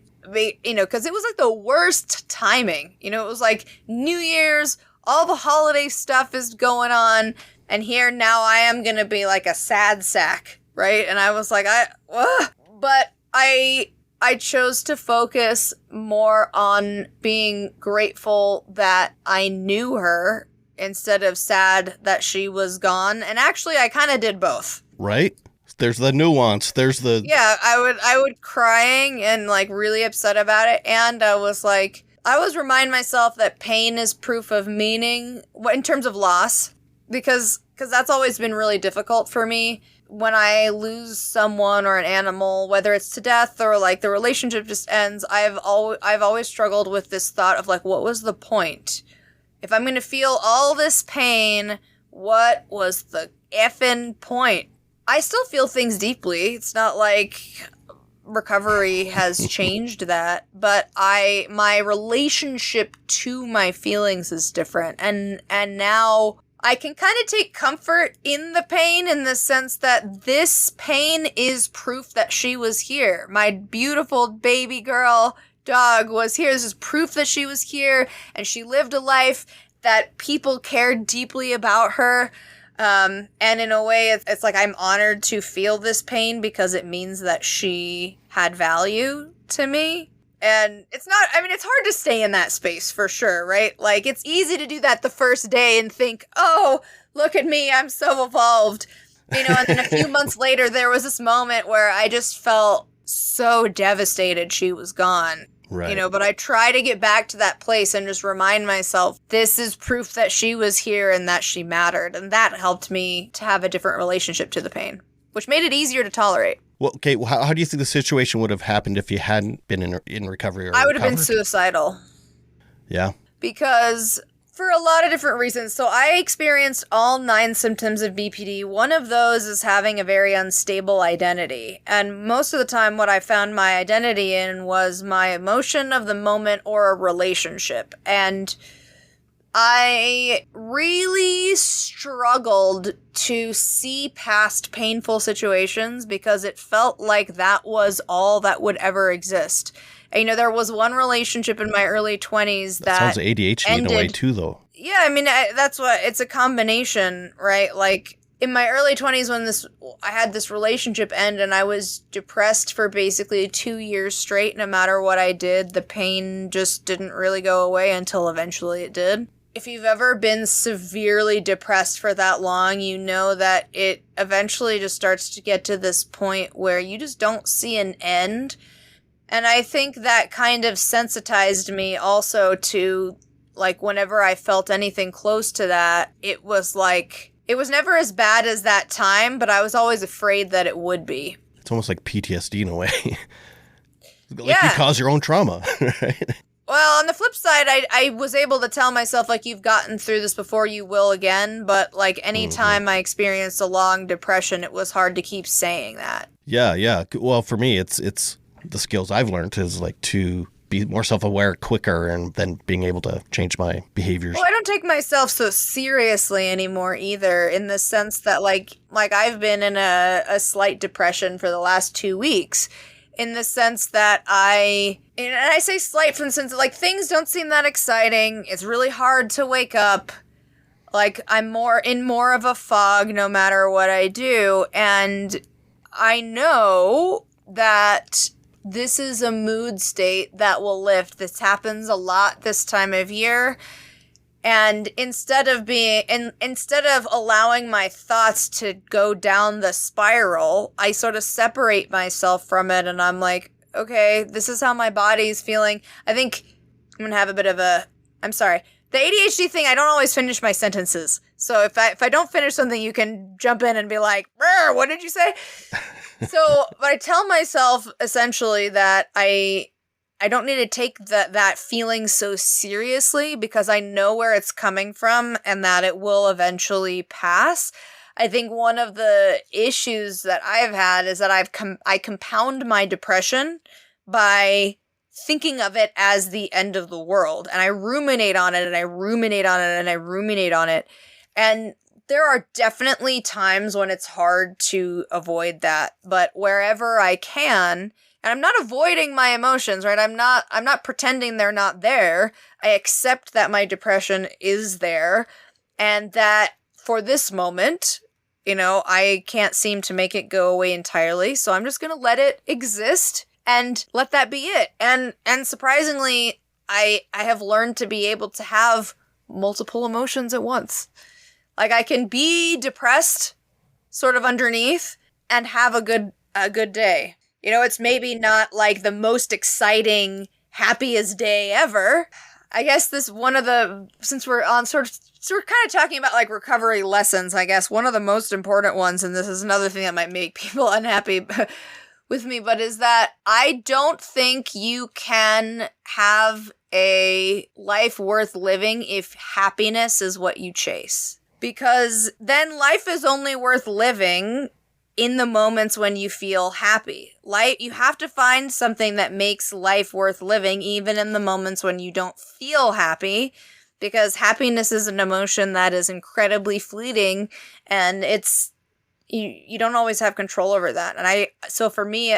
you know, because it was like the worst timing. You know, it was like New Year's, all the holiday stuff is going on, and here now I am going to be like a sad sack, right? And I was like, but I chose to focus more on being grateful that I knew her instead of sad that she was gone. And actually, I kind of did both. Right? There's the nuance. There's the... Yeah, I would crying and like really upset about it. And I was like, I always remind myself that pain is proof of meaning in terms of loss, because that's always been really difficult for me. When I lose someone or an animal, whether it's to death or like the relationship just ends, I've always struggled with this thought of like, what was the point? If I'm going to feel all this pain, what was the effing point? I still feel things deeply. It's not like recovery has changed that, but my relationship to my feelings is different, and now I can kind of take comfort in the pain, in the sense that this pain is proof that she was here. My beautiful baby girl dog was here. This is proof that she was here, and she lived a life that people cared deeply about her. And in a way, it's like I'm honored to feel this pain because it means that she had value to me. And it's hard to stay in that space for sure, right? Like, it's easy to do that the first day and think, oh, look at me, I'm so evolved. You know, and then a few months later, there was this moment where I just felt so devastated she was gone. Right. You know, but I try to get back to that place and just remind myself, this is proof that she was here and that she mattered. And that helped me to have a different relationship to the pain, which made it easier to tolerate. Well, okay, how do you think the situation would have happened if you hadn't been in recovery? I would have been suicidal. Yeah. Because for a lot of different reasons. So I experienced all 9 symptoms of BPD. One of those is having a very unstable identity. And most of the time what I found my identity in was my emotion of the moment or a relationship. And I really struggled to see past painful situations because it felt like that was all that would ever exist. And, there was one relationship in my early 20s that sounds ADHD ended. in a way too, though. Yeah, I mean, that's what, it's a combination, right? Like, in my early 20s when I had this relationship end and I was depressed for basically 2 years straight, no matter what I did, the pain just didn't really go away until eventually it did. If you've ever been severely depressed for that long, you know that it eventually just starts to get to this point where you just don't see an end. And I think that kind of sensitized me also to, like, whenever I felt anything close to that, it was like, it was never as bad as that time, but I was always afraid that it would be. It's almost like PTSD in a way. You cause your own trauma, right? Well, on the flip side, I was able to tell myself, like, you've gotten through this before, you will again. But, like, any time I experienced a long depression, it was hard to keep saying that. Yeah. Well, for me, it's the skills I've learned is, like, to be more self-aware quicker and then being able to change my behaviors. Well, I don't take myself so seriously anymore either, in the sense that, like I've been in a slight depression for the last 2 weeks. In the sense that and I say slight from the sense that, like, things don't seem that exciting. It's really hard to wake up. Like, I'm more of a fog no matter what I do. And I know that this is a mood state that will lift. This happens a lot this time of year. And instead of allowing my thoughts to go down the spiral, I sort of separate myself from it, and I'm like, okay, this is how my body's feeling. I think I'm gonna have I'm sorry. The ADHD thing, I don't always finish my sentences. So if I don't finish something, you can jump in and be like, what did you say? But I tell myself essentially that I don't need to take that feeling so seriously because I know where it's coming from and that it will eventually pass. I think one of the issues that I've had is that I compound my depression by thinking of it as the end of the world. And I ruminate on it and I ruminate on it and I ruminate on it. And there are definitely times when it's hard to avoid that. But wherever I can, and I'm not avoiding my emotions, right? I'm not pretending they're not there. I accept that my depression is there and that for this moment, I can't seem to make it go away entirely. So I'm just going to let it exist and let that be it. And surprisingly, I have learned to be able to have multiple emotions at once. Like, I can be depressed sort of underneath and have a good day. It's maybe not like the most exciting, happiest day ever. I guess since we're on so we're kind of talking about, like, recovery lessons, I guess one of the most important ones, and this is another thing that might make people unhappy with me, but is that I don't think you can have a life worth living if happiness is what you chase. Because then life is only worth living in the moments when you feel happy. You have to find something that makes life worth living, even in the moments when you don't feel happy, because happiness is an emotion that is incredibly fleeting, and you don't always have control over that. And so for me,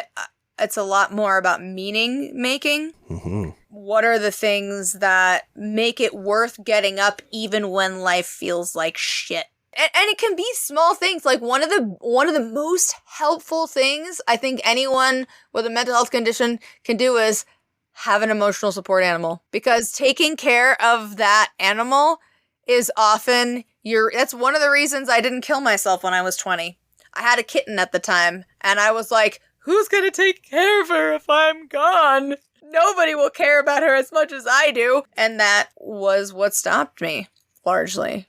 it's a lot more about meaning making. Mm-hmm. What are the things that make it worth getting up even when life feels like shit? And it can be small things. Like, one of the most helpful things I think anyone with a mental health condition can do is have an emotional support animal. Because taking care of that animal is often that's one of the reasons I didn't kill myself when I was 20. I had a kitten at the time, and I was like, who's gonna take care of her if I'm gone? Nobody will care about her as much as I do. And that was what stopped me, largely.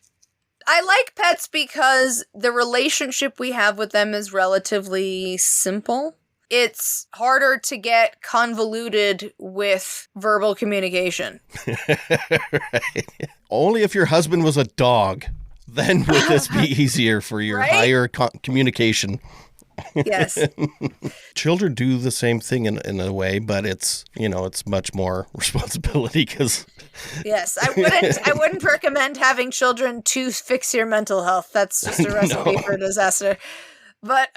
I like pets because the relationship we have with them is relatively simple. It's harder to get convoluted with verbal communication. Right. Only if your husband was a dog, then would this be easier for your higher communication. Yes. Children do the same thing in a way, but it's much more responsibility because Yes, I wouldn't recommend having children to fix your mental health. That's just a recipe for disaster. But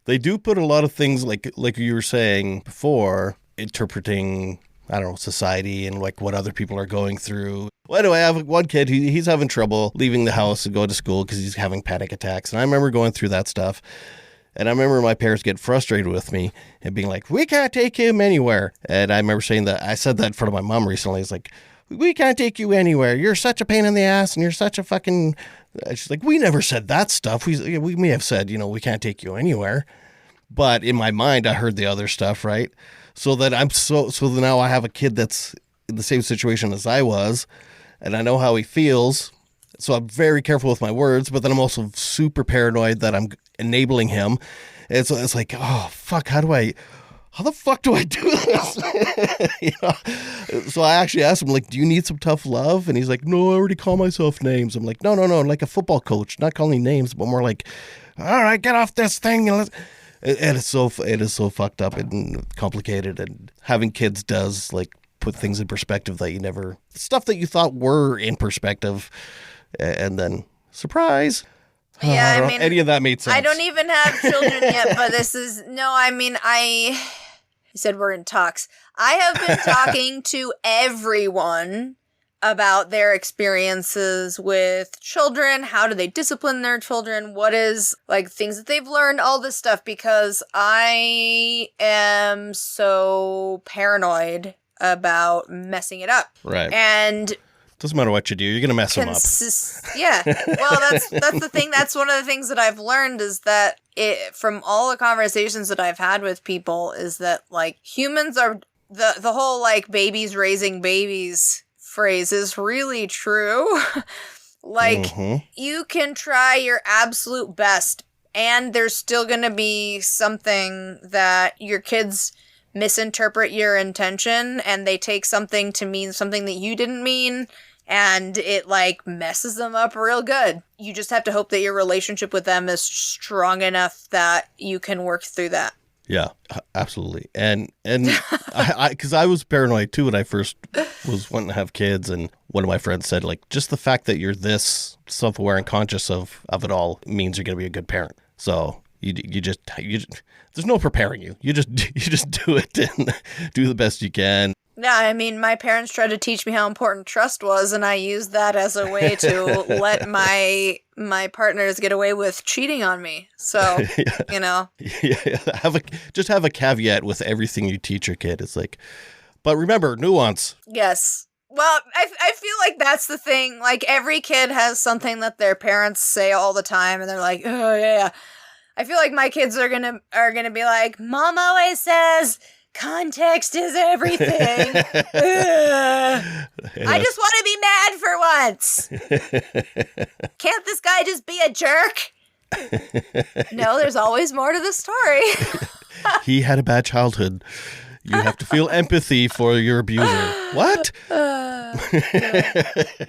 they do put a lot of things like you were saying before, interpreting, I don't know, society and like what other people are going through. Well, anyway, I have one kid, he's having trouble leaving the house and going to school because he's having panic attacks. And I remember going through that stuff. And I remember my parents getting frustrated with me and being like, we can't take him anywhere. And I remember saying that, I said that in front of my mom recently. It's like, we can't take you anywhere. You're such a pain in the ass and you're such a fucking... She's like, we never said that stuff. We may have said, we can't take you anywhere. But in my mind, I heard the other stuff, right? So that so now I have a kid that's in the same situation as I was, and I know how he feels. So I'm very careful with my words, but then I'm also super paranoid that I'm enabling him. And so it's like, oh, fuck, how the fuck do I do this? So I actually asked him, like, do you need some tough love? And he's like, no, I already call myself names. I'm like, no, like a football coach, not calling names, but more like, all right, get off this thing. And it is so fucked up and complicated. And having kids does, like, put things in perspective that stuff that you thought were in perspective. And then, surprise. Yeah, I mean, any of that made sense. I don't even have children yet, but you said we're in talks. I have been talking to everyone about their experiences with children. How do they discipline their children? What is, like, things that they've learned, all this stuff, because I am so paranoid about messing it up. Right. And doesn't matter what you do, you're going to mess them up. Yeah. Well, that's the thing. That's one of the things that I've learned is that from all the conversations that I've had with people is that, like, humans are the whole, like, babies raising babies phrase is really true. Like, you can try your absolute best and there's still going to be something that your kids misinterpret your intention and they take something to mean something that you didn't mean, and it, like, messes them up real good. You just have to hope that your relationship with them is strong enough that you can work through that. Yeah, absolutely. And because I was paranoid too when I first was wanting to have kids, and one of my friends said, like, just the fact that you're this self-aware and conscious of it all means you're going to be a good parent. So you just there's no preparing you. You just do it and do the best you can. Yeah, I mean, my parents tried to teach me how important trust was, and I used that as a way to let my partners get away with cheating on me. So, Yeah, just have a caveat with everything you teach your kid. It's like, but remember, nuance. Yes. Well, I feel like that's the thing. Like, every kid has something that their parents say all the time, and they're like, oh, yeah. I feel like my kids are gonna be like, Mom always says context is everything. I just want to be mad for once. Can't this guy just be a jerk? No, there's always more to the story. He had a bad childhood. You have to feel empathy for your abuser. What?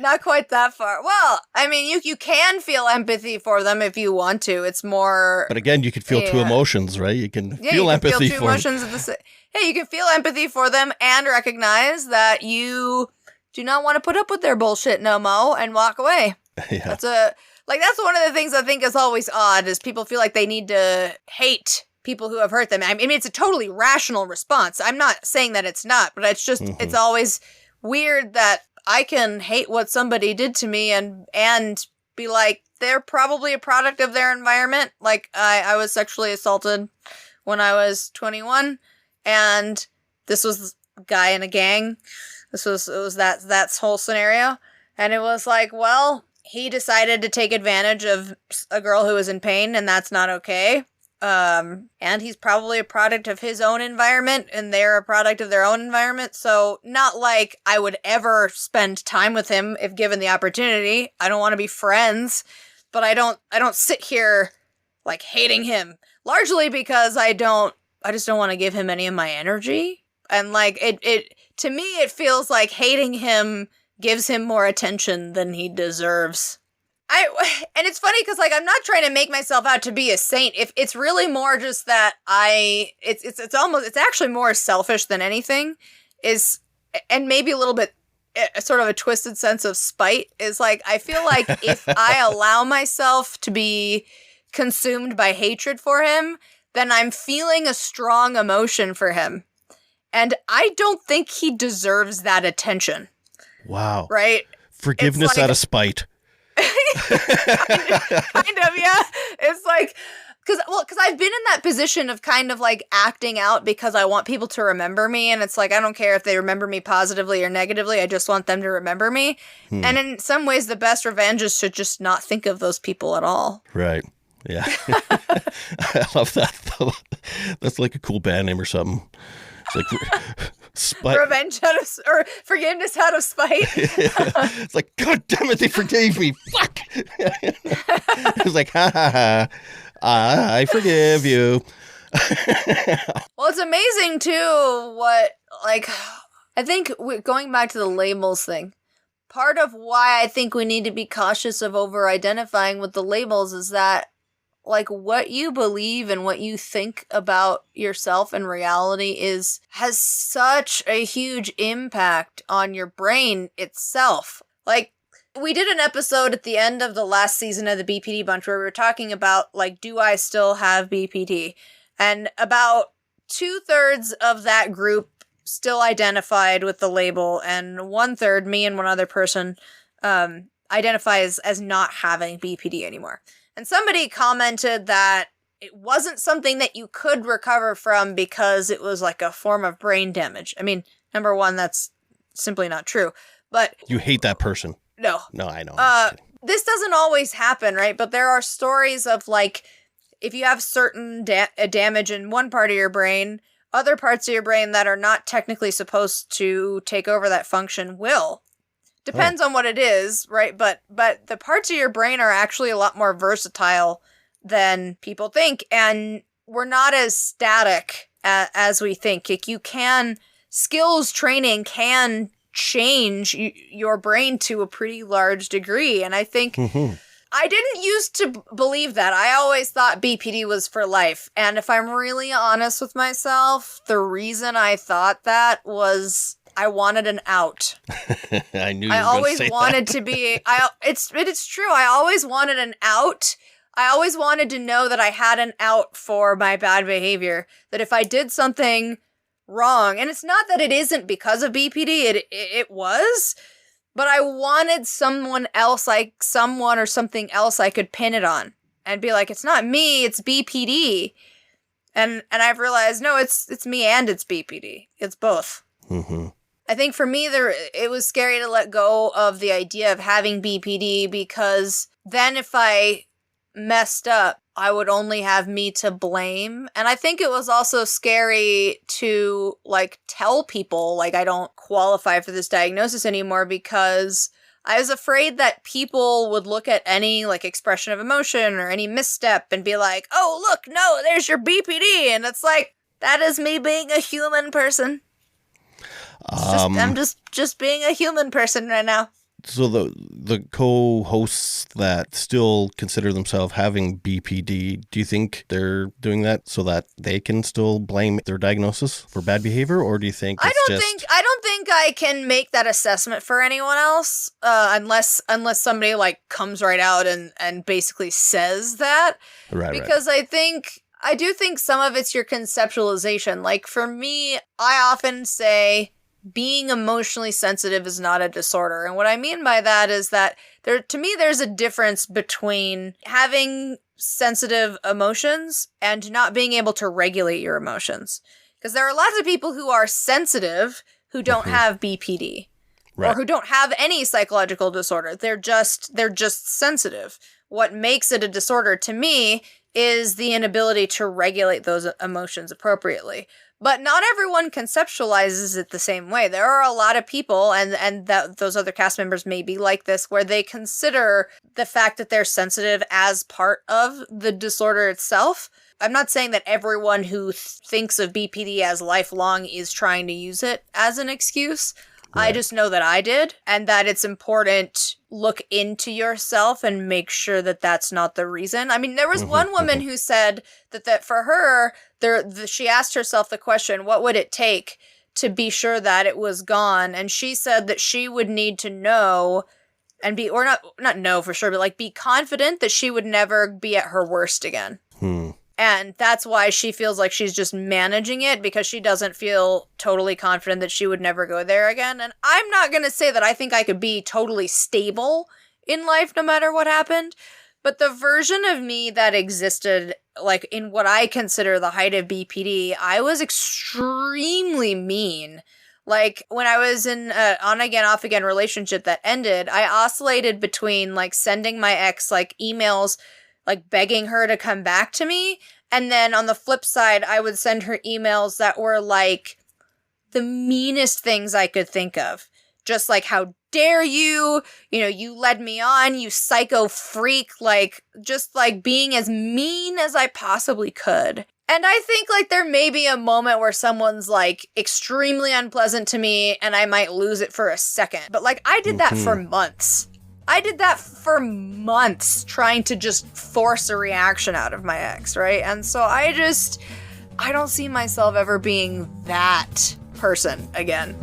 Not quite that far. Well, I mean, you can feel empathy for them if you want to. It's more... But again, you can feel two emotions, right? You can feel empathy for them. You can feel empathy for them and recognize that you do not want to put up with their bullshit no mo and walk away. Yeah. That's one of the things I think is always odd is people feel like they need to hate people who have hurt them. I mean, it's a totally rational response. I'm not saying that it's not, but it's just, it's always weird that I can hate what somebody did to me and be like, they're probably a product of their environment. Like, I was sexually assaulted when I was 21, and this was a guy in a gang. It was that whole scenario. And it was like, well, he decided to take advantage of a girl who was in pain, and that's not okay. And he's probably a product of his own environment, and they're a product of their own environment. So not like I would ever spend time with him if given the opportunity. I don't want to be friends, but I don't sit here like hating him, largely because I just don't want to give him any of my energy. And like it to me, it feels like hating him gives him more attention than he deserves. And it's funny because, like, I'm not trying to make myself out to be a saint. If it's really more just that it's actually more selfish than anything, and maybe a little bit sort of a twisted sense of spite is like, I feel like if I allow myself to be consumed by hatred for him, then I'm feeling a strong emotion for him. And I don't think he deserves that attention. Wow. Right? Forgiveness like, out of spite. kind of, yeah. It's like, because I've been in that position of kind of like acting out because I want people to remember me. And it's like, I don't care if they remember me positively or negatively. I just want them to remember me. And in some ways, the best revenge is to just not think of those people at all. Right. Yeah. I love that, though. That's like a cool band name or something. It's like revenge out of, or forgiveness out of spite. It's like, God damn it, they forgave me. Fuck. It's like, ha ha ha. I forgive you. Well, it's amazing too what, like, I think going back to the labels thing, part of why I think we need to be cautious of over-identifying with the labels is that, like, what you believe and what you think about yourself and reality has such a huge impact on your brain itself. Like, we did an episode at the end of the last season of the BPD Bunch where we were talking about, like, do I still have BPD? And about 2/3 of that group still identified with the label, and 1/3, me and one other person, identify as not having BPD anymore. And somebody commented that it wasn't something that you could recover from because it was like a form of brain damage. I mean, number one, that's simply not true. But you hate that person. No, I know. This doesn't always happen, right? But there are stories of, like, if you have certain damage in one part of your brain, other parts of your brain that are not technically supposed to take over that function will. Depends on what it is, right? But the parts of your brain are actually a lot more versatile than people think, and we're not as static as we think. Like, skills training can change your brain to a pretty large degree, and I think I didn't used to believe that. I always thought BPD was for life, and if I'm really honest with myself, the reason I thought that was I wanted an out. I knew you I were always say wanted that. to be. It's true. I always wanted an out. I always wanted to know that I had an out for my bad behavior. That if I did something wrong, and it's not that it isn't because of BPD. It was, but I wanted someone else, like someone or something else I could pin it on and be like, it's not me, it's BPD. And I've realized, no, it's me and it's BPD. It's both. I think for me, it was scary to let go of the idea of having BPD, because then if I messed up, I would only have me to blame. And I think it was also scary to, like, tell people, like, I don't qualify for this diagnosis anymore, because I was afraid that people would look at any, like, expression of emotion or any misstep and be like, oh, look, no, there's your BPD. And it's like, that is me being a human person. I'm just being a human person right now. So the co-hosts that still consider themselves having BPD, do you think they're doing that so that they can still blame their diagnosis for bad behavior, or do you think I don't think I can make that assessment for anyone else, unless somebody, like, comes right out and basically says that. Right. Because I do think some of it's your conceptualization. Like, for me, I often say being emotionally sensitive is not a disorder. And what I mean by that is that to me, there's a difference between having sensitive emotions and not being able to regulate your emotions. Because there are lots of people who are sensitive who don't have BPD, or who don't have any psychological disorder. They're just sensitive. What makes it a disorder to me is the inability to regulate those emotions appropriately. But not everyone conceptualizes it the same way. There are a lot of people, and those other cast members may be like this, where they consider the fact that they're sensitive as part of the disorder itself. I'm not saying that everyone who thinks of BPD as lifelong is trying to use it as an excuse. Right. I just know that I did, and that it's important look into yourself and make sure that that's not the reason. I mean, there was one woman who said that for her, she asked herself the question, what would it take to be sure that it was gone. And she said that she would need to know and be, or not know for sure, but like be confident that she would never be at her worst again. And that's why she feels like she's just managing it, because she doesn't feel totally confident that she would never go there again. And I'm not going to say that I think I could be totally stable in life no matter what happened. But the version of me that existed, like in what I consider the height of BPD, I was extremely mean. Like when I was in an on-again, off-again relationship that ended, I oscillated between like sending my ex like emails, like begging her to come back to me. And then on the flip side, I would send her emails that were like the meanest things I could think of. Just like, how dare you? You know, you led me on, you psycho freak. Like, just like being as mean as I possibly could. And I think like there may be a moment where someone's like extremely unpleasant to me and I might lose it for a second. But like I did that for months. I did that for months trying to just force a reaction out of my ex, right? And so I don't see myself ever being that person again.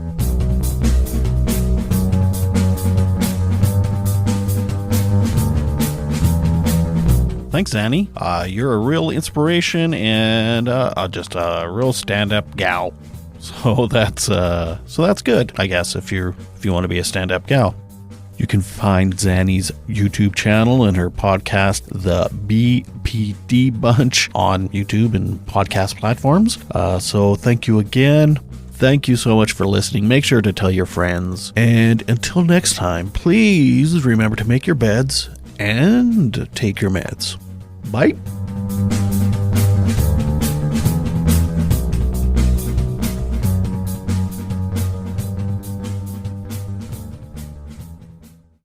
Thanks, Xannie. You're a real inspiration and just a real stand-up gal. So that's good, I guess, if you want to be a stand-up gal. You can find Xannie's YouTube channel and her podcast, The BPD Bunch, on YouTube and podcast platforms. So thank you again. Thank you so much for listening. Make sure to tell your friends. And until next time, please remember to make your beds and take your meds. Bye.